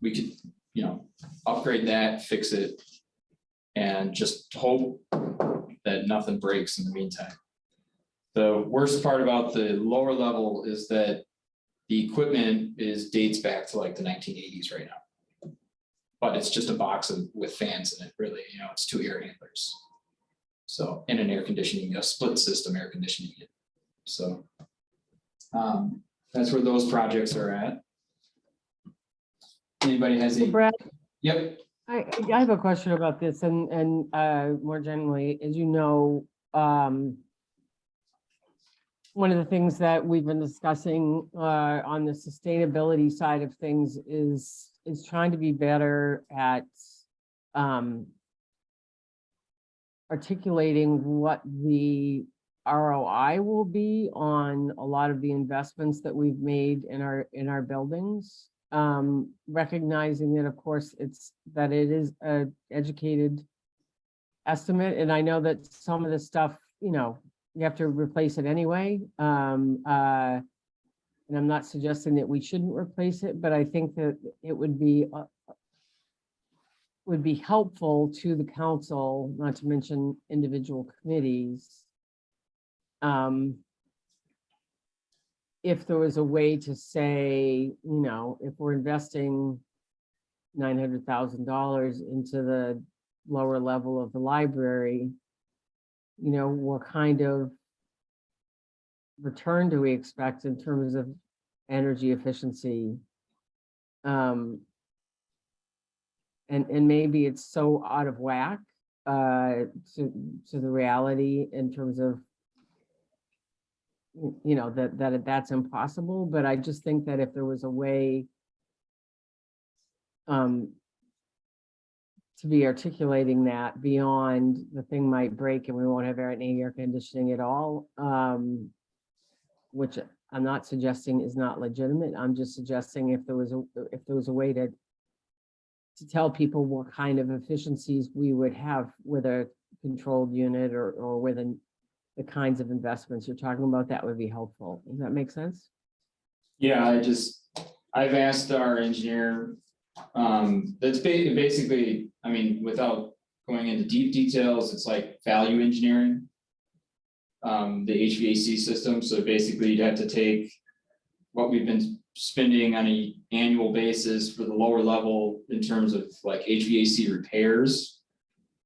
we could, you know, upgrade that, fix it, and just hope that nothing breaks in the meantime. The worst part about the lower level is that the equipment dates back to like the 1980s right now. But it's just a box with fans in it, really, you know, it's 2 air handlers. So, and an air conditioning, a split system air conditioning unit. So that's where those projects are at. Anybody has So any? Brad, Yep. I have a question about this and more generally, as you know, one of the things that we've been discussing on the sustainability side of things is trying to be better at articulating what the ROI will be on a lot of the investments that we've made in our buildings. Recognizing that, of course, it is a educated estimate, and I know that some of the stuff, you know, you have to replace it anyway. And I'm not suggesting that we shouldn't replace it, but I think that it would be helpful to the council, not to mention individual committees, if there was a way to say, you know, if we're investing $900,000 into the lower level of the library, you know, what kind of return do we expect in terms of energy efficiency? And maybe it's so out of whack to the reality in terms of, you know, that's impossible. But I just think that if there was a way to be articulating that beyond the thing might break and we won't have any air conditioning at all, which I'm not suggesting is not legitimate. I'm just suggesting if there was a way to tell people what kind of efficiencies we would have with a controlled unit or with the kinds of investments you're talking about, that would be helpful. Does that make sense? Yeah, I've asked our engineer, that's basically, I mean, without going into deep details, it's like value engineering. The HVAC system, so basically you'd have to take what we've been spending on an annual basis for the lower level in terms of like HVAC repairs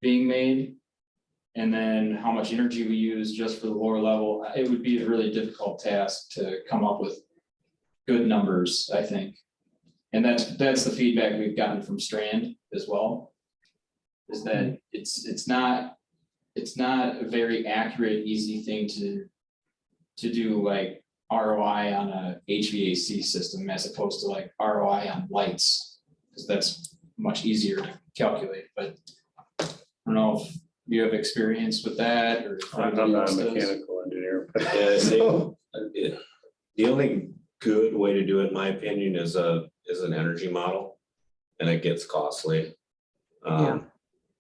being made, and then how much energy we use just for the lower level. It would be a really difficult task to come up with good numbers, I think. And that's the feedback we've gotten from Strand as well, is that it's not a very accurate, easy thing to do, like ROI on a HVAC system as opposed to like ROI on lights, because that's much easier to calculate. But I don't know if you have experience with that, or if I'm anybody not else a does. mechanical engineer. Yeah, so, the only good way to do it, in my opinion, is an energy model, and it gets costly. I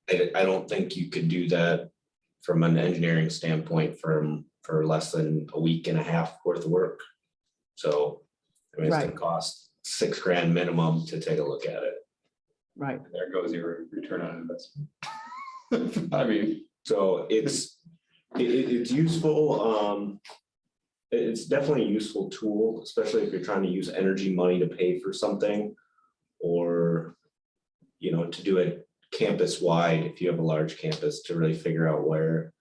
don't think you could do that from an engineering standpoint for less than a week and a half worth of work. So I mean, it's gonna cost $6,000 minimum to take a look at it. Right. There goes your return on investment. I mean, so it's useful. It's definitely a useful tool, especially if you're trying to use energy money to pay for something, or, you know, to do it campus wide if you have a large campus, to really figure out where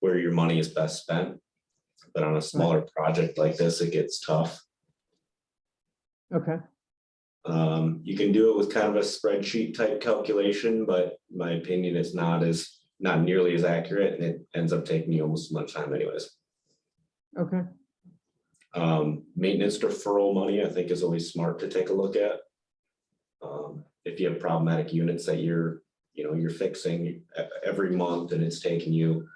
your money is best spent. But on a smaller project like this, it gets tough. Okay. You can do it with kind of a spreadsheet type calculation, but in my opinion, it's not nearly as accurate, and it ends up taking you almost as much time anyways. Okay, Maintenance deferral money, I think, is always smart to take a look at. If you have problematic units that you're fixing every month and it's taking you,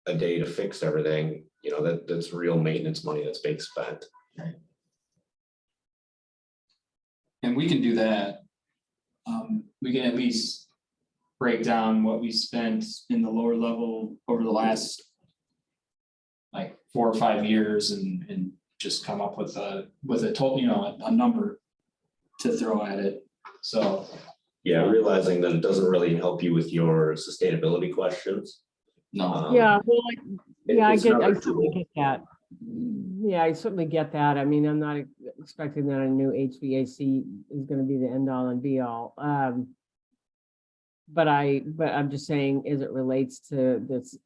a day to fix everything, that's real maintenance money that's being spent. And we can do that. We can at least break down what we spent in the lower level over the last like 4 or 5 years and just come up with a total, a number to throw at it. So Yeah, realizing that it doesn't really help you with your sustainability questions. no, yeah, well, I It's another certainly tool. get that. Yeah, I certainly get that. I mean, I'm not expecting that a new HVAC is gonna be the end all and be all. But I'm just saying, as it relates to this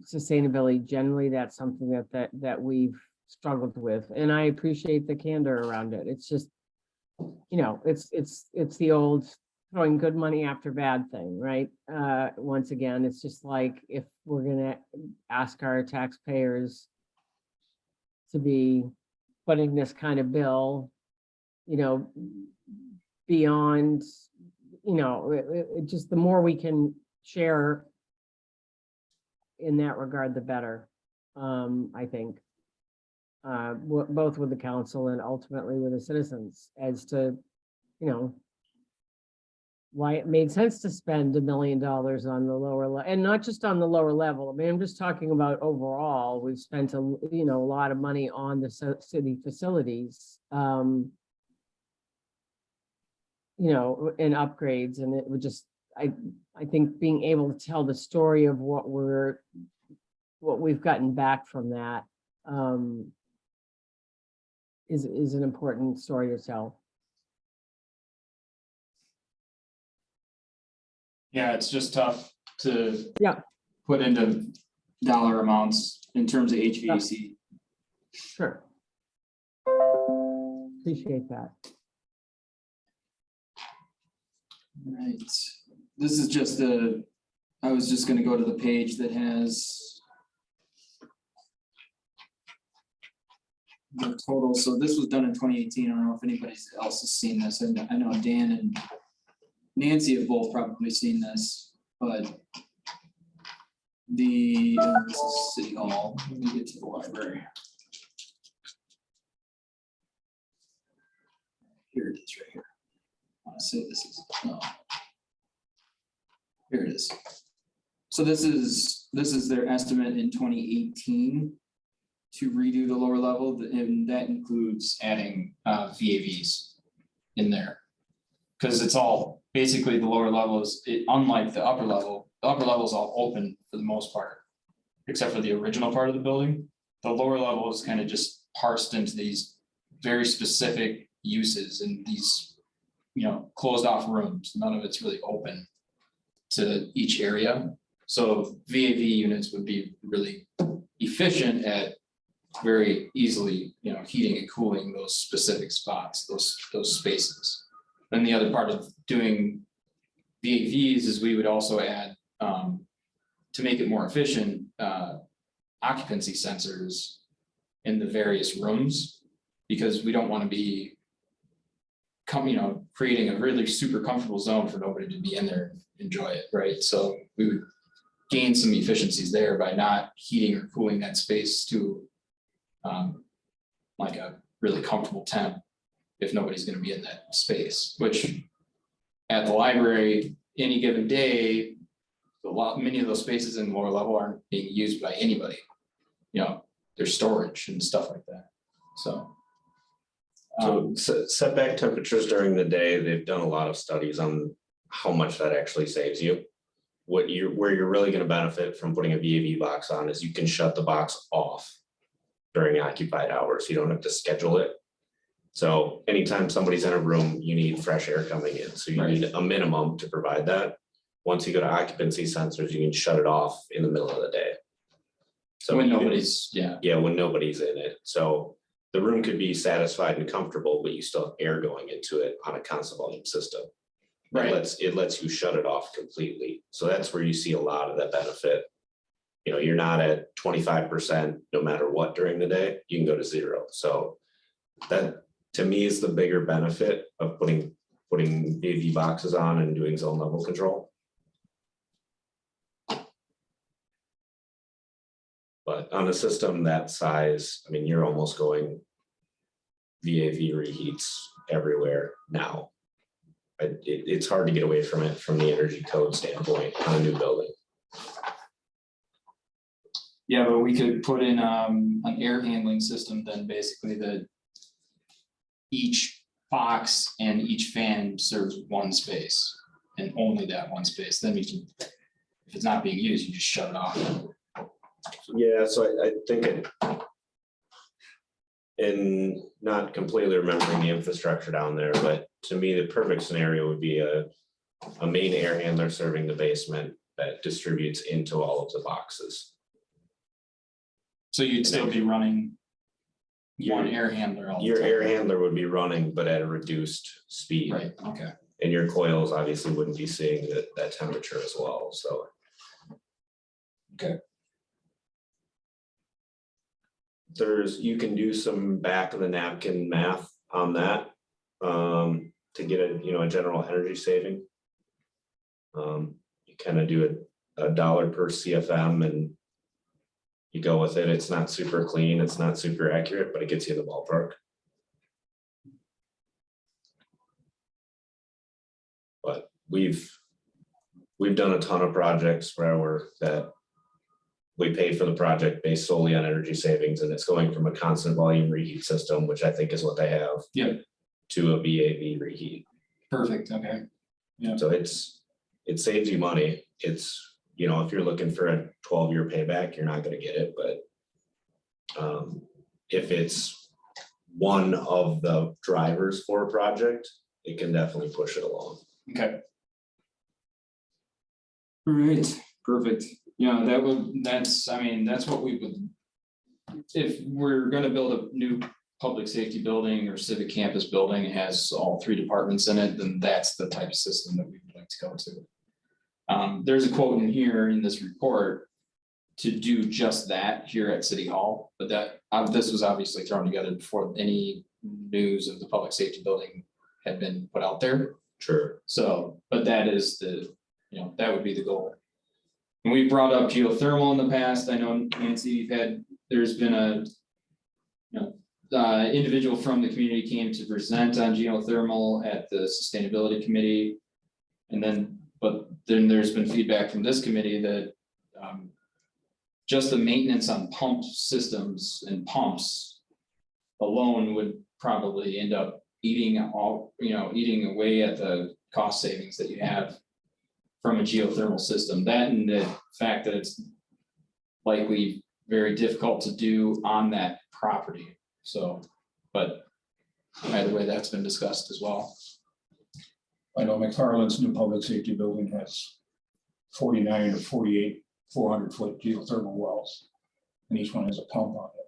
sustainability generally, that's something that we've struggled with, and I appreciate the candor around it. It's just, it's the old throwing good money after bad thing, right? Once again, it's just like, if we're gonna ask our taxpayers to be putting this kind of bill, beyond, it just, the more we can share in that regard, the better, I think. Both with the council and ultimately with the citizens, as to, why it made sense to spend $1 million on the lower level, and not just on the lower level. I mean, I'm just talking about overall. We've spent a lot of money on the city facilities, and upgrades, and it would just, I think being able to tell the story of what we've gotten back from that, is an important story to tell. yeah, it's just tough to Yeah. put into dollar amounts in terms of HVAC. Sure. Appreciate that. Right, this is just I was just gonna go to the page that has the total. So this was done in 2018. I don't know if anybody else has seen this, and I know Dan and Nancy have both probably seen this, but this is City Hall. Let me get to the library. Here it is, right here. I want to say this is, no. Here it is. So this is their estimate in 2018 to redo the lower level, and that includes adding VAVs in there. Because it's all, basically the lower levels, unlike the upper level is all open for the most part, except for the original part of the building. The lower level is kind of just parsed into these very specific uses and these, closed off rooms. None of it's really open to each area. So VAV units would be really efficient at very easily, heating and cooling those specific spots, those spaces. Then the other part of doing VAVs is we would also add, to make it more efficient, occupancy sensors in the various rooms, because we don't want to be creating a really super comfortable zone for nobody to be in there and enjoy it, right? So we would gain some efficiencies there by not heating or cooling that space to like a really comfortable temp if nobody's going to be in that space, which at the library any given day, many of those spaces in the lower level aren't being used by anybody. There's storage and stuff like that. So Setback temperatures during the day, they've done a lot of studies on how much that actually saves you. Where you're really going to benefit from putting a VAV box on is you can shut the box off during occupied hours. You don't have to schedule it. So anytime somebody's in a room, you need fresh air coming in. So you need a minimum to provide that. Once you go to occupancy sensors, you can shut it off in the middle of the day. So when nobody's, when nobody's in it. So the room could be satisfied and comfortable, but you still have air going into it on a constant volume system. Right. It lets you shut it off completely. So that's where you see a lot of that benefit. You know, you're not at 25% no matter what during the day, you can go to 0. So that to me is the bigger benefit of putting AV boxes on and doing zone level control. But on a system that size, I mean, you're almost going VAV reheats everywhere now. It's hard to get away from it from the energy code standpoint on a new building. Yeah, but we could put in an air handling system, then basically each box and each fan serves one space and only that one space. Then you can, if it's not being used, you just shut it off. Yeah, so I think and not completely remembering the infrastructure down there, but to me, the perfect scenario would be a main air handler serving the basement that distributes into all of the boxes. So you'd still be running one air handler all the Your time. air handler would be running, but at a reduced speed. Right, okay. And your coils obviously wouldn't be seeing that temperature as well, so. Okay. You can do some back of the napkin math on that, to get a general energy saving. You kind of do a $1 per CFM and you go with it. It's not super clean, it's not super accurate, but it gets you in the ballpark. But we've done a ton of projects that we paid for the project based solely on energy savings, and it's going from a constant volume reheat system, which I think is what they have. Yep. To a VAV reheat. Perfect, okay. Yeah. So it saves you money. It's, if you're looking for a 12-year payback, you're not going to get it, but if it's one of the drivers for a project, it can definitely push it along. Okay. All right, perfect. Yeah, that's what we would, if we're gonna build a new public safety building or civic campus building, it has all 3 departments in it, then that's the type of system that we would like to go to. There's a quote in here in this report to do just that here at City Hall, but this was obviously thrown together before any news of the public safety building had been put out there. Sure. So, but that is that would be the goal. And we brought up geothermal in the past. I know, Nancy, there's been a individual from the community came to present on geothermal at the sustainability committee. But then there's been feedback from this committee that just the maintenance on pump systems and pumps alone would probably end up eating away at the cost savings that you have from a geothermal system. That and the fact that it's likely very difficult to do on that property. So, but either way, that's been discussed as well. I know McFarland's new public safety building has 49 or 48 400-foot geothermal wells, and each one has a pump on it.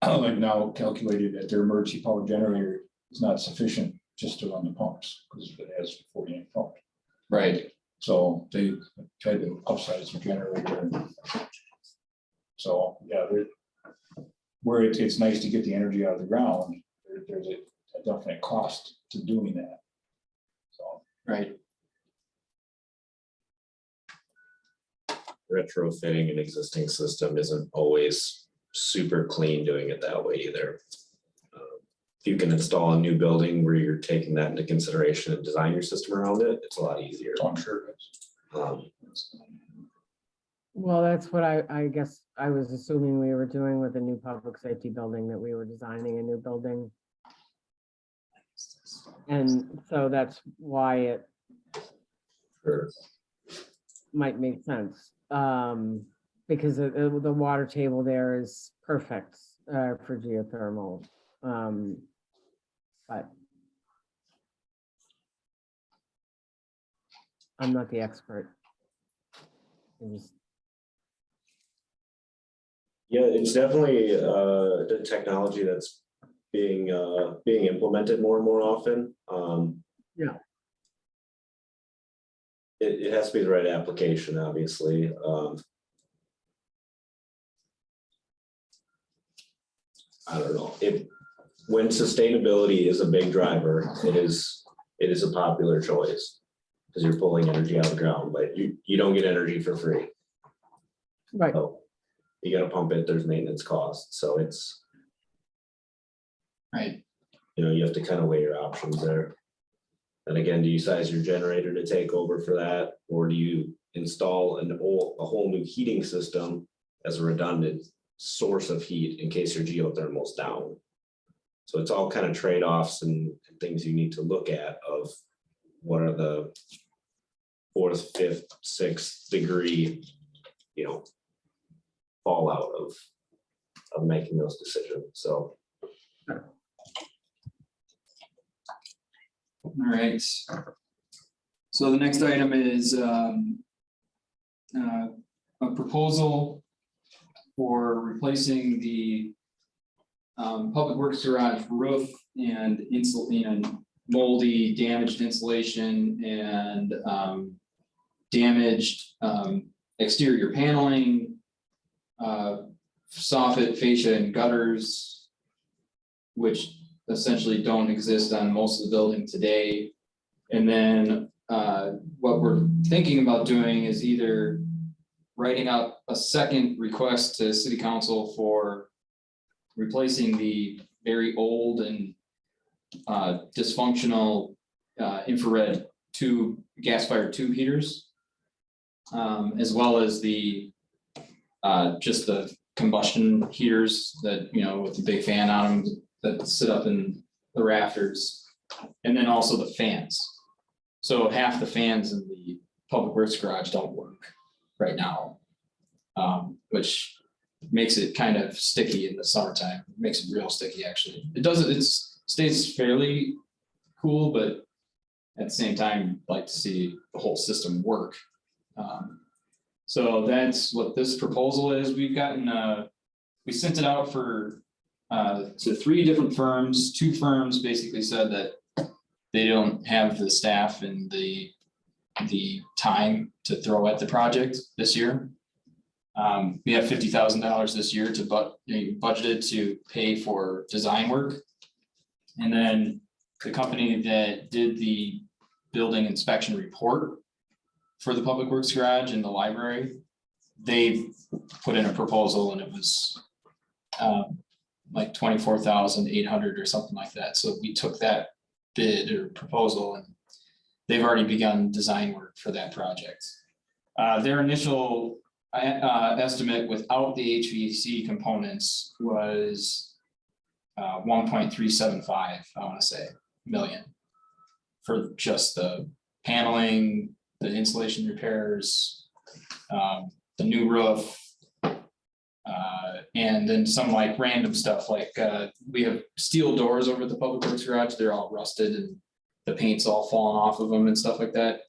I've now calculated that their emergency power generator is not sufficient just to run the pumps because it has 48 pumps. Right. So they tried to upsize the generator. So yeah, where it's nice to get the energy out of the ground, there's a definite cost to doing that. So right. Retrofitting an existing system isn't always super clean doing it that way either. If you can install a new building where you're taking that into consideration and design your system around it, it's a lot easier. I'm sure it's. Well, that's what I guess I was assuming we were doing with a new public safety building, that we were designing a new building. And so that's why it Sure. might make sense. Because the water table there is perfect for geothermal. But I'm not the expert. Yeah, it's definitely the technology that's being implemented more and more often. Yeah. It has to be the right application, obviously. I don't know, when sustainability is a big driver, it is a popular choice. Because you're pulling energy out of the ground, but you don't get energy for free. Right. So you gotta pump it, there's maintenance costs, so it's, Right. you have to kind of weigh your options there. And again, do you size your generator to take over for that, or do you install a whole new heating system as a redundant source of heat in case your geothermal's down? So it's all kind of trade-offs and things you need to look at of what are the 4th, 5th, 6th degree, fallout of making those decisions. So All right. So the next item is a proposal for replacing the public works garage roof and moldy, damaged insulation and damaged exterior paneling, soffit, fascia, and gutters, which essentially don't exist on most of the building today. And then what we're thinking about doing is either writing up a second request to city council for replacing the very old and dysfunctional infrared gas-fired tube heaters, as well as the just the combustion heaters that, with the big fan on them that sit up in the rafters, and then also the fans. So half the fans in the public works garage don't work right now, which makes it kind of sticky in the summertime. It makes it real sticky, actually. It stays fairly cool, but at the same time, I'd like to see the whole system work. So that's what this proposal is. We've gotten, we sent it out to 3 different firms. 2 firms basically said that they don't have the staff and the time to throw at the project this year. We have $50,000 this year to budgeted to pay for design work. And then the company that did the building inspection report for the public works garage and the library, they put in a proposal and it was like 24,800 or something like that. So we took that bid or proposal and they've already begun design work for that project. Their initial estimate without the HVAC components was 1.375, I want to say, million for just the paneling, the insulation repairs, the new roof, and then some like random stuff like we have steel doors over the public works garage. They're all rusted and the paint's all falling off of them and stuff like that.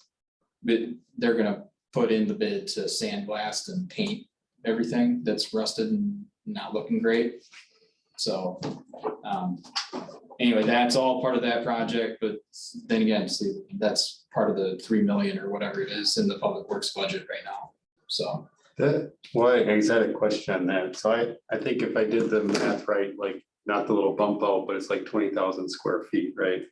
But they're gonna put in the bid to sandblast and paint everything that's rusted and not looking great. So anyway, that's all part of that project, but then again, see, that's part of the 3 million or whatever it is in the public works budget right now. So I just had a question on that. So I think if I did the math right, like not the little bump out, but it's like 20,000 square feet, right?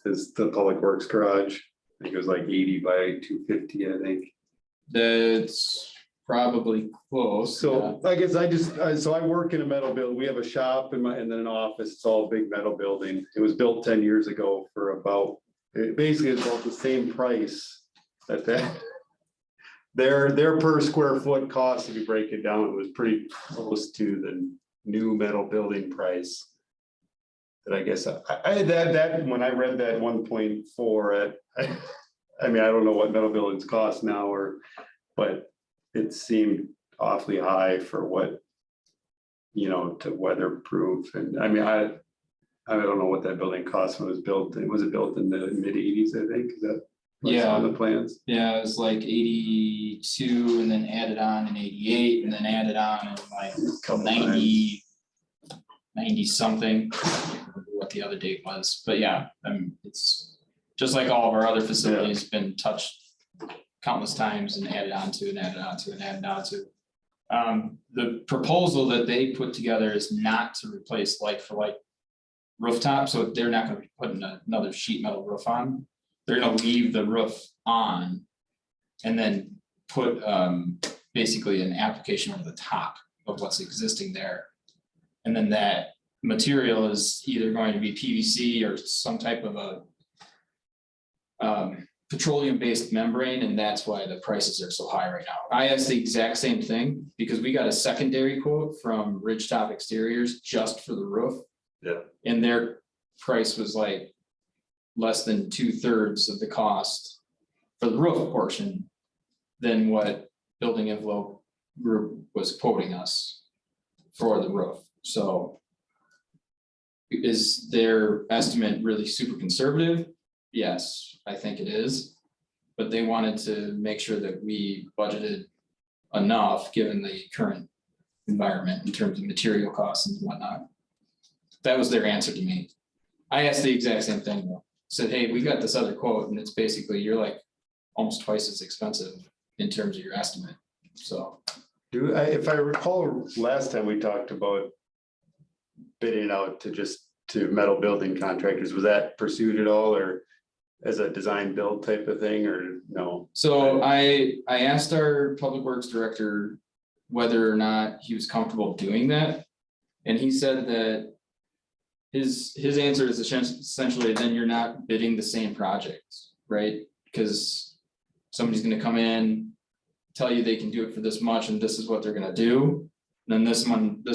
Is the public works garage, I think it was like 80 by 250, I think. that's probably close. So I guess so I work in a metal building. We have a shop and then an office. It's all a big metal building. It was built 10 years ago for basically it's about the same price that their per square foot cost, if you break it down, it was pretty close to the new metal building price. That I guess that when I read that 1.4 I mean, I don't know what metal buildings cost now but it seemed awfully high for what, to weatherproof. And I mean, I don't know what that building cost when it was built. Was it built in the mid-80s, I think? Is that what's on the plans? Yeah, it was like 82 and then added on in 88 and then added on in like 90 something. the other date was, but yeah, it's just like all of our other facilities been touched countless times and added on to and added on to and added on to. The proposal that they put together is not to replace like for like rooftop, so they're not gonna be putting another sheet metal roof on. They're gonna leave the roof on and then put basically an application over the top of what's existing there. And then that material is either going to be PVC or some type of a petroleum-based membrane, and that's why the prices are so high right now. I asked the exact same thing because we got a secondary quote from Ridgetop Exteriors just for the roof. Yeah. And their price was like less than 2/3 of the cost for the roof portion than what Building Envelope Group was quoting us for the roof. So is their estimate really super conservative? Yes, I think it is. But they wanted to make sure that we budgeted enough, given the current environment in terms of material costs and whatnot. That was their answer to me. I asked the exact same thing though. Said, hey, we got this other quote and it's basically, you're like almost twice as expensive in terms of your estimate. So. If I recall, last time we talked about bidding out to metal building contractors, was that pursued at all or as a design build type of thing or no? So I asked our public works director whether or not he was comfortable doing that. And he said that his answer is essentially then you're not bidding the same project, right? Because somebody's gonna come in, tell you they can do it for this much and this is what they're gonna do. Then this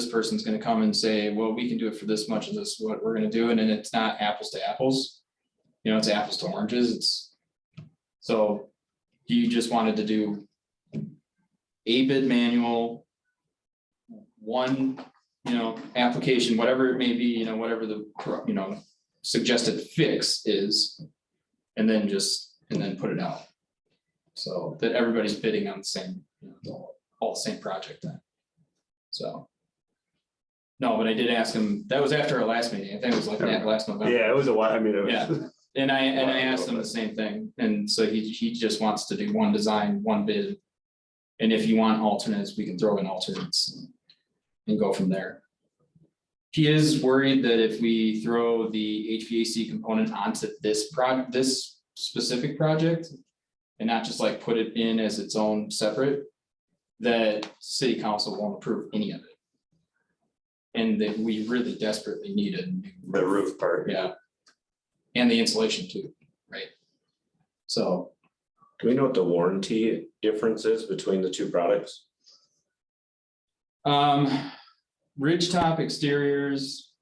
person's gonna come and say, well, we can do it for this much and this is what we're gonna do. And then it's not apples to apples. You know, it's apples to oranges. So he just wanted to do a bid manual, one, application, whatever it may be, whatever the, suggested fix is. And then put it out. So that everybody's bidding on the same, all the same project then. So. No, but I did ask him, that was after our last meeting. I think it was like that last November. Yeah, it was a while. I mean, it was. Yeah. And I asked him the same thing. And so he just wants to do one design, one bid. And if you want alternates, we can throw in alternates and go from there. He is worried that if we throw the HVAC component onto this specific project and not just like put it in as its own separate, that city council won't approve any of it. And that we really desperately needed The roof part. Yeah. And the insulation too, right? So. Do we know what the warranty difference is between the two products? Ridgetop Exteriors.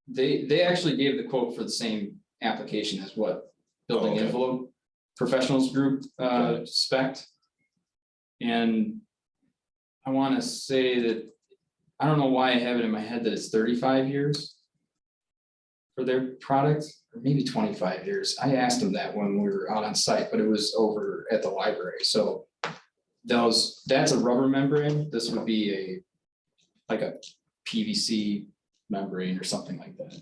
They actually gave the quote for the same application as what Building Okay. Envelope Professionals Group spec'd. And I want to say that, I don't know why I have it in my head that it's 35 years for their product, or maybe 25 years. I asked them that when we were out on site, but it was over at the library. So that's a rubber membrane. This would be like a PVC membrane or something like that.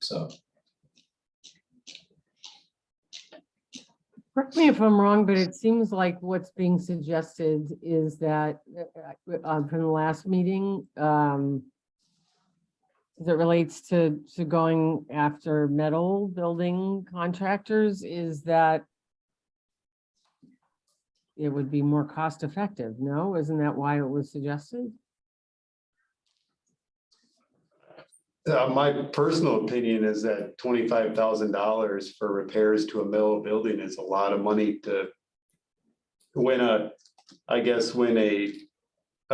So. Correct me if I'm wrong, but it seems like what's being suggested is that from the last meeting, as it relates to going after metal building contractors, is that it would be more cost effective, no? Isn't that why it was suggested? My personal opinion is that $25,000 for repairs to a metal building is a lot of money to. When a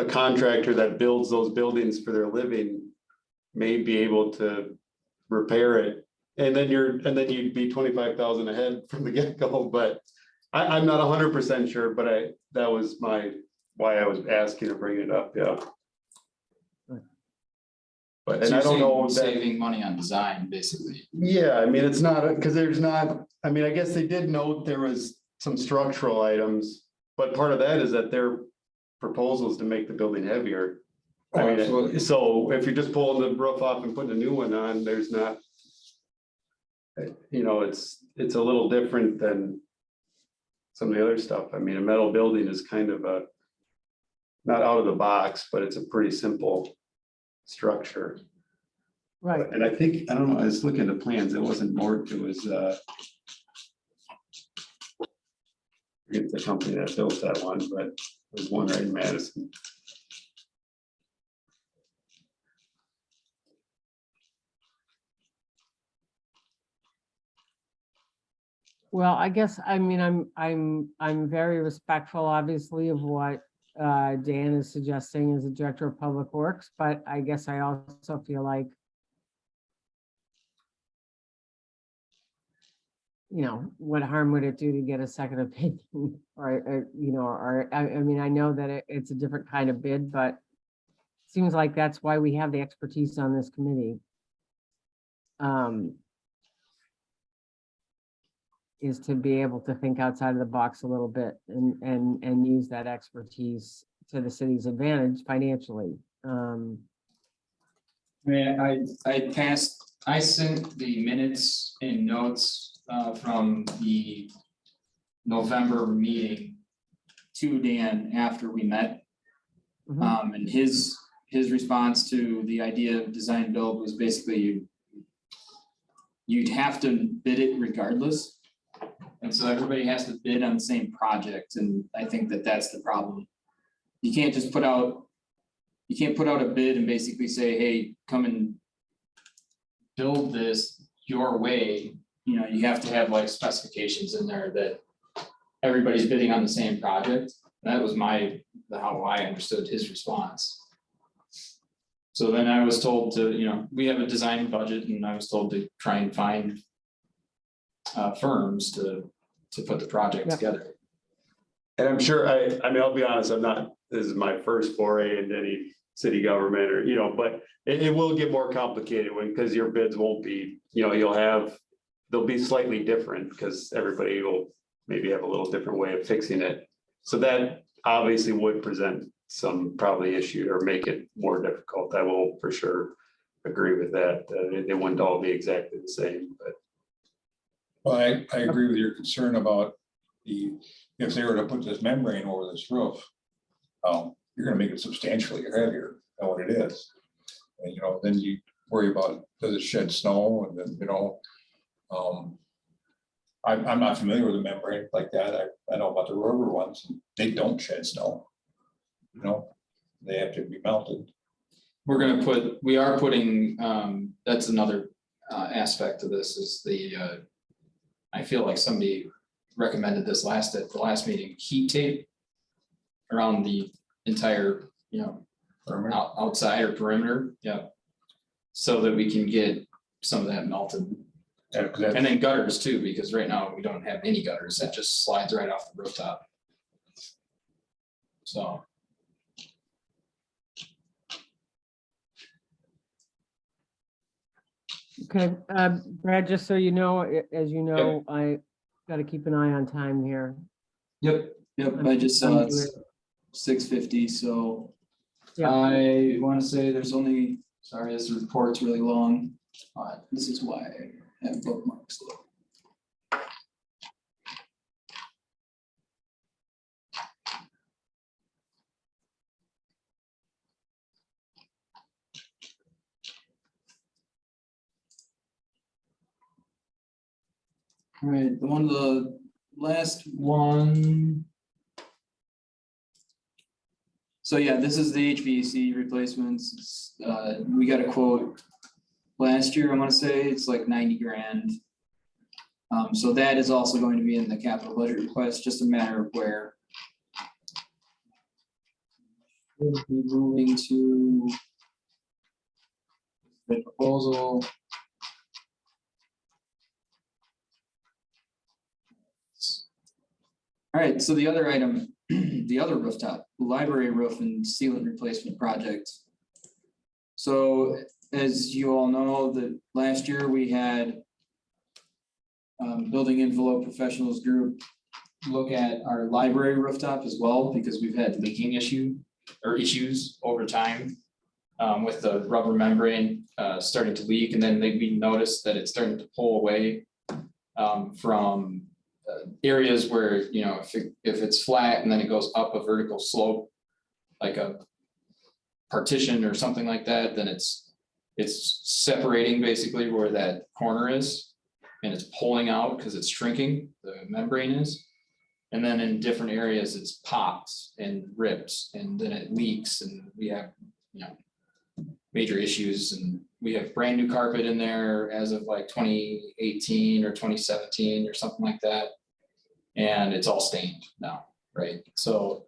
contractor that builds those buildings for their living may be able to repair it. And then you'd be 25,000 ahead from the get-go, but I'm not 100% sure, but that was why I was asking to bring it up, yeah. But, and I don't know. Saving money on design, basically. Yeah, I mean, it's not, because I guess they did note there was some structural items, but part of that is that their proposal is to make the building heavier. I mean, so if you're just pulling the roof off and putting a new one on, there's not you know, it's a little different than some of the other stuff. I mean, a metal building is kind of a, not out of the box, but it's a pretty simple structure. Right. And I think, I don't know, I was looking at the plans, it wasn't Mort, it was, I forget the company that built that one, but it was one right in Madison. Well, I guess, I mean, I'm very respectful, obviously, of what Dan is suggesting as a director of public works, but I guess I also feel like, you know, what harm would it do to get a second opinion? Or you know, or, I mean, I know that it's a different kind of bid, but seems like that's why we have the expertise on this committee. Is to be able to think outside of the box a little bit and use that expertise to the city's advantage financially. I sent the minutes and notes from the November meeting to Dan after we met. Mhm. And his response to the idea of design build was basically you'd have to bid it regardless. And so everybody has to bid on the same project, and I think that that's the problem. You can't just put out a bid and basically say, hey, come and build this your way. You know, you have to have like specifications in there that everybody's bidding on the same project. That was how I understood his response. So then I was told to, you know, we have a design budget, and I was told to try and find firms to put the project Yep. together. And I'm sure, I mean, I'll be honest, this is my first foray into any city government or, you know, but it will get more complicated because your bids won't be, you know, they'll be slightly different because everybody will maybe have a little different way of fixing it. So that obviously would present some probably issue or make it more difficult. I will for sure agree with that. They wouldn't all be exactly the same, but. Well, I agree with your concern about if they were to put this membrane over this roof, you're gonna make it substantially heavier than what it is. And, you know, then you worry about, does it shed snow? And then, you know, I'm not familiar with a membrane like that. I know about the rubber ones, and they don't shed snow. You know, they have to be melted. We are putting, that's another aspect of this is I feel like somebody recommended this at the last meeting, heat tape around the entire, you know, outside or perimeter, yeah. So that we can get some of that melted. And then gutters too, because right now we don't have any gutters, it just slides right off the rooftop. So. Okay, Brad, just so you know, as you know, I gotta keep an eye on time here. Yep, I just saw it's 6:50, so. Yeah. I wanna say there's only, sorry, this report's really long, this is why I have bookmarks though. All right, the last one. So yeah, this is the HVAC replacements. We got a quote last year, I want to say it's like 90 grand. So that is also going to be in the capital budget request, just a matter of where. We'll be moving to the proposal. All right, so the other item, the other rooftop, library roof and sealant replacement project. So as you all know, that last year we had Building Envelope Professionals Group look at our library rooftop as well, because we've had leaking issues over time with the rubber membrane starting to leak, and then we noticed that it's starting to pull away from areas where, you know, if it's flat and then it goes up a vertical slope, like a partition or something like that, then it's separating basically where that corner is, and it's pulling out because it's shrinking, the membrane is. And then in different areas, it's pops and rips, and then it leaks, and we have, you know, major issues, and we have brand new carpet in there as of like 2018 or 2017 or something like that. And it's all stained now, right? So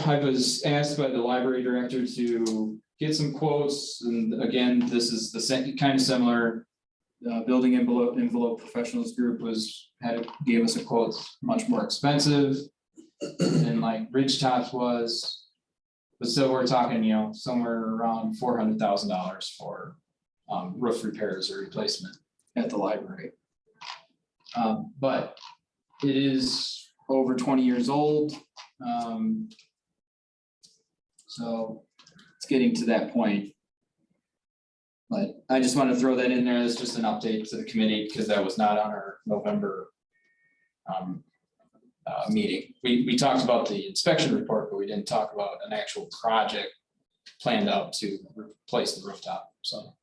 I was asked by the library director to get some quotes, and again, this is the same, kind of similar. Building envelope professionals group gave us a quote much more expensive than like Ridgetop's was. But still, we're talking, you know, somewhere around $400,000 for roof repairs or replacement at the library. But it is over 20 years old. So it's getting to that point. But I just wanted to throw that in there. It's just an update to the committee because that was not on our November meeting. We talked about the inspection report, but we didn't talk about an actual project planned out to replace the rooftop. So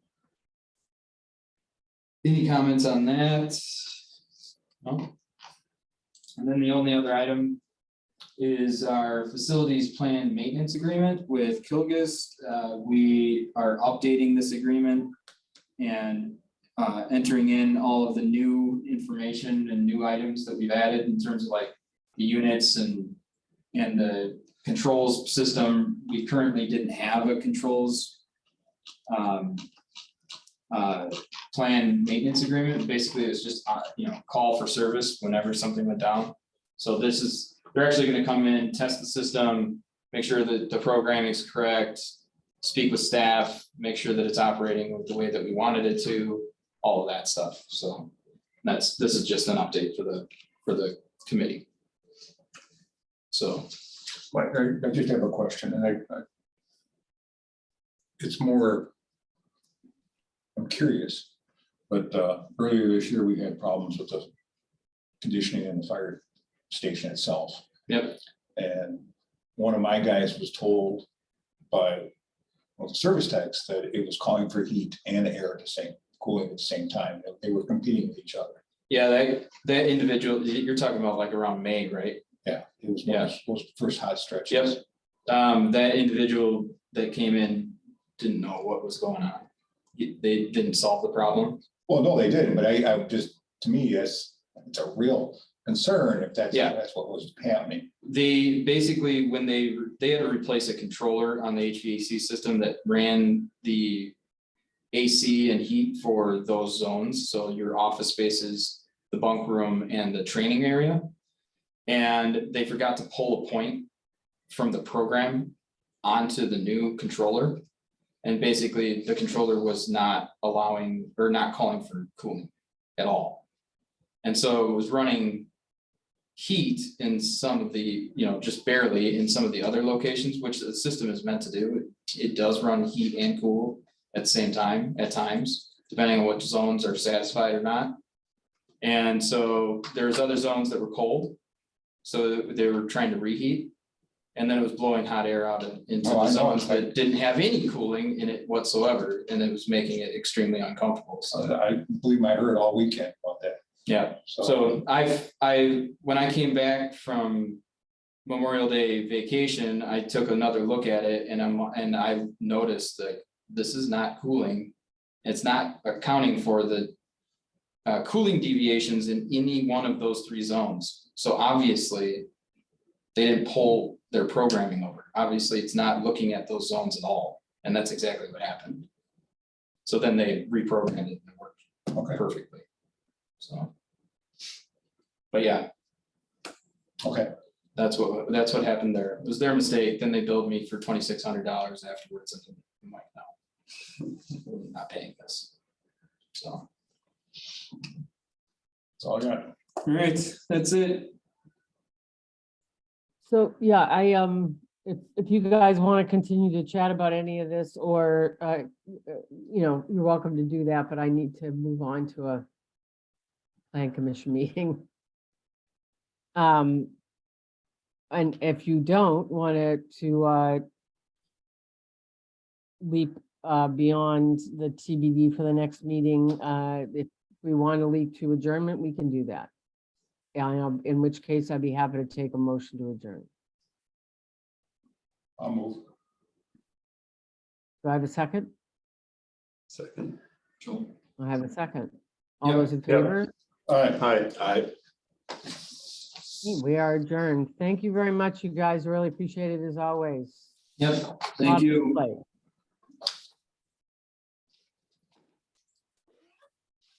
any comments on that? No. And then the only other item is our facilities plan maintenance agreement with Kilgis. We are updating this agreement and entering in all of the new information and new items that we've added in terms of like the units and the controls system. We currently didn't have a controls plan maintenance agreement. Basically, it's just you know, call for service whenever something went down. So this is, they're actually going to come in, test the system, make sure that the programming is correct, speak with staff, make sure that it's operating with the way that we wanted it to, all of that stuff. So this is just an update for the committee. So I just have a question, and it's more, I'm curious, but earlier this year, we had problems with the conditioning in the fire station itself. Yep. And one of my guys was told by the service techs that it was calling for heat and air at the same, cooling at the same time. They were competing with each other. Yeah, that individual, you're talking about like around May, right? Yeah, it was one of those first hot stretches. Yep. That individual that came in didn't know what was going on. They didn't solve the problem. Well, no, they didn't, but I just, to me, it's a real concern if that's what was happening. They basically, when they had to replace a controller on the HVAC system that ran the AC and heat for those zones. So your office spaces, the bunk room, and the training area. And they forgot to pull a point from the program onto the new controller. And basically the controller was not allowing or not calling for cooling at all. And so it was running heat in some of the, you know, just barely in some of the other locations, which the system is meant to do. It does run heat and cool at the same time at times, depending on what zones are satisfied or not. And so there's other zones that were cold. So they were trying to reheat. And then it was blowing hot air out into the zones that didn't have any cooling in it whatsoever. And it was making it extremely uncomfortable. So I believe I heard all weekend about that. Yeah, so when I came back from Memorial Day vacation, I took another look at it and I noticed that this is not cooling. It's not accounting for the cooling deviations in any one of those three zones. So obviously they didn't pull their programming over. Obviously it's not looking at those zones at all. And that's exactly what happened. So then they reprogrammed it and it worked perfectly. So. But yeah. Okay. That's what happened there. It was their mistake. Then they billed me for $2,600 afterwards. And I'm like, no, we're not paying this. So. That's all I got. All right, that's it. So, yeah, if you guys want to continue to chat about any of this or, you know, you're welcome to do that, but I need to move on to a plan commission meeting. And if you don't want to leap beyond the TBD for the next meeting, if we want to leap to adjournment, we can do that. In which case I'd be happy to take a motion to adjourn. I'll move. Do I have a second? Second. I have a second. All Yeah, those in yeah. favor? All right. Hi. We are adjourned. Thank you very much, you guys. Really appreciate it as always. Yep, thank you. Play.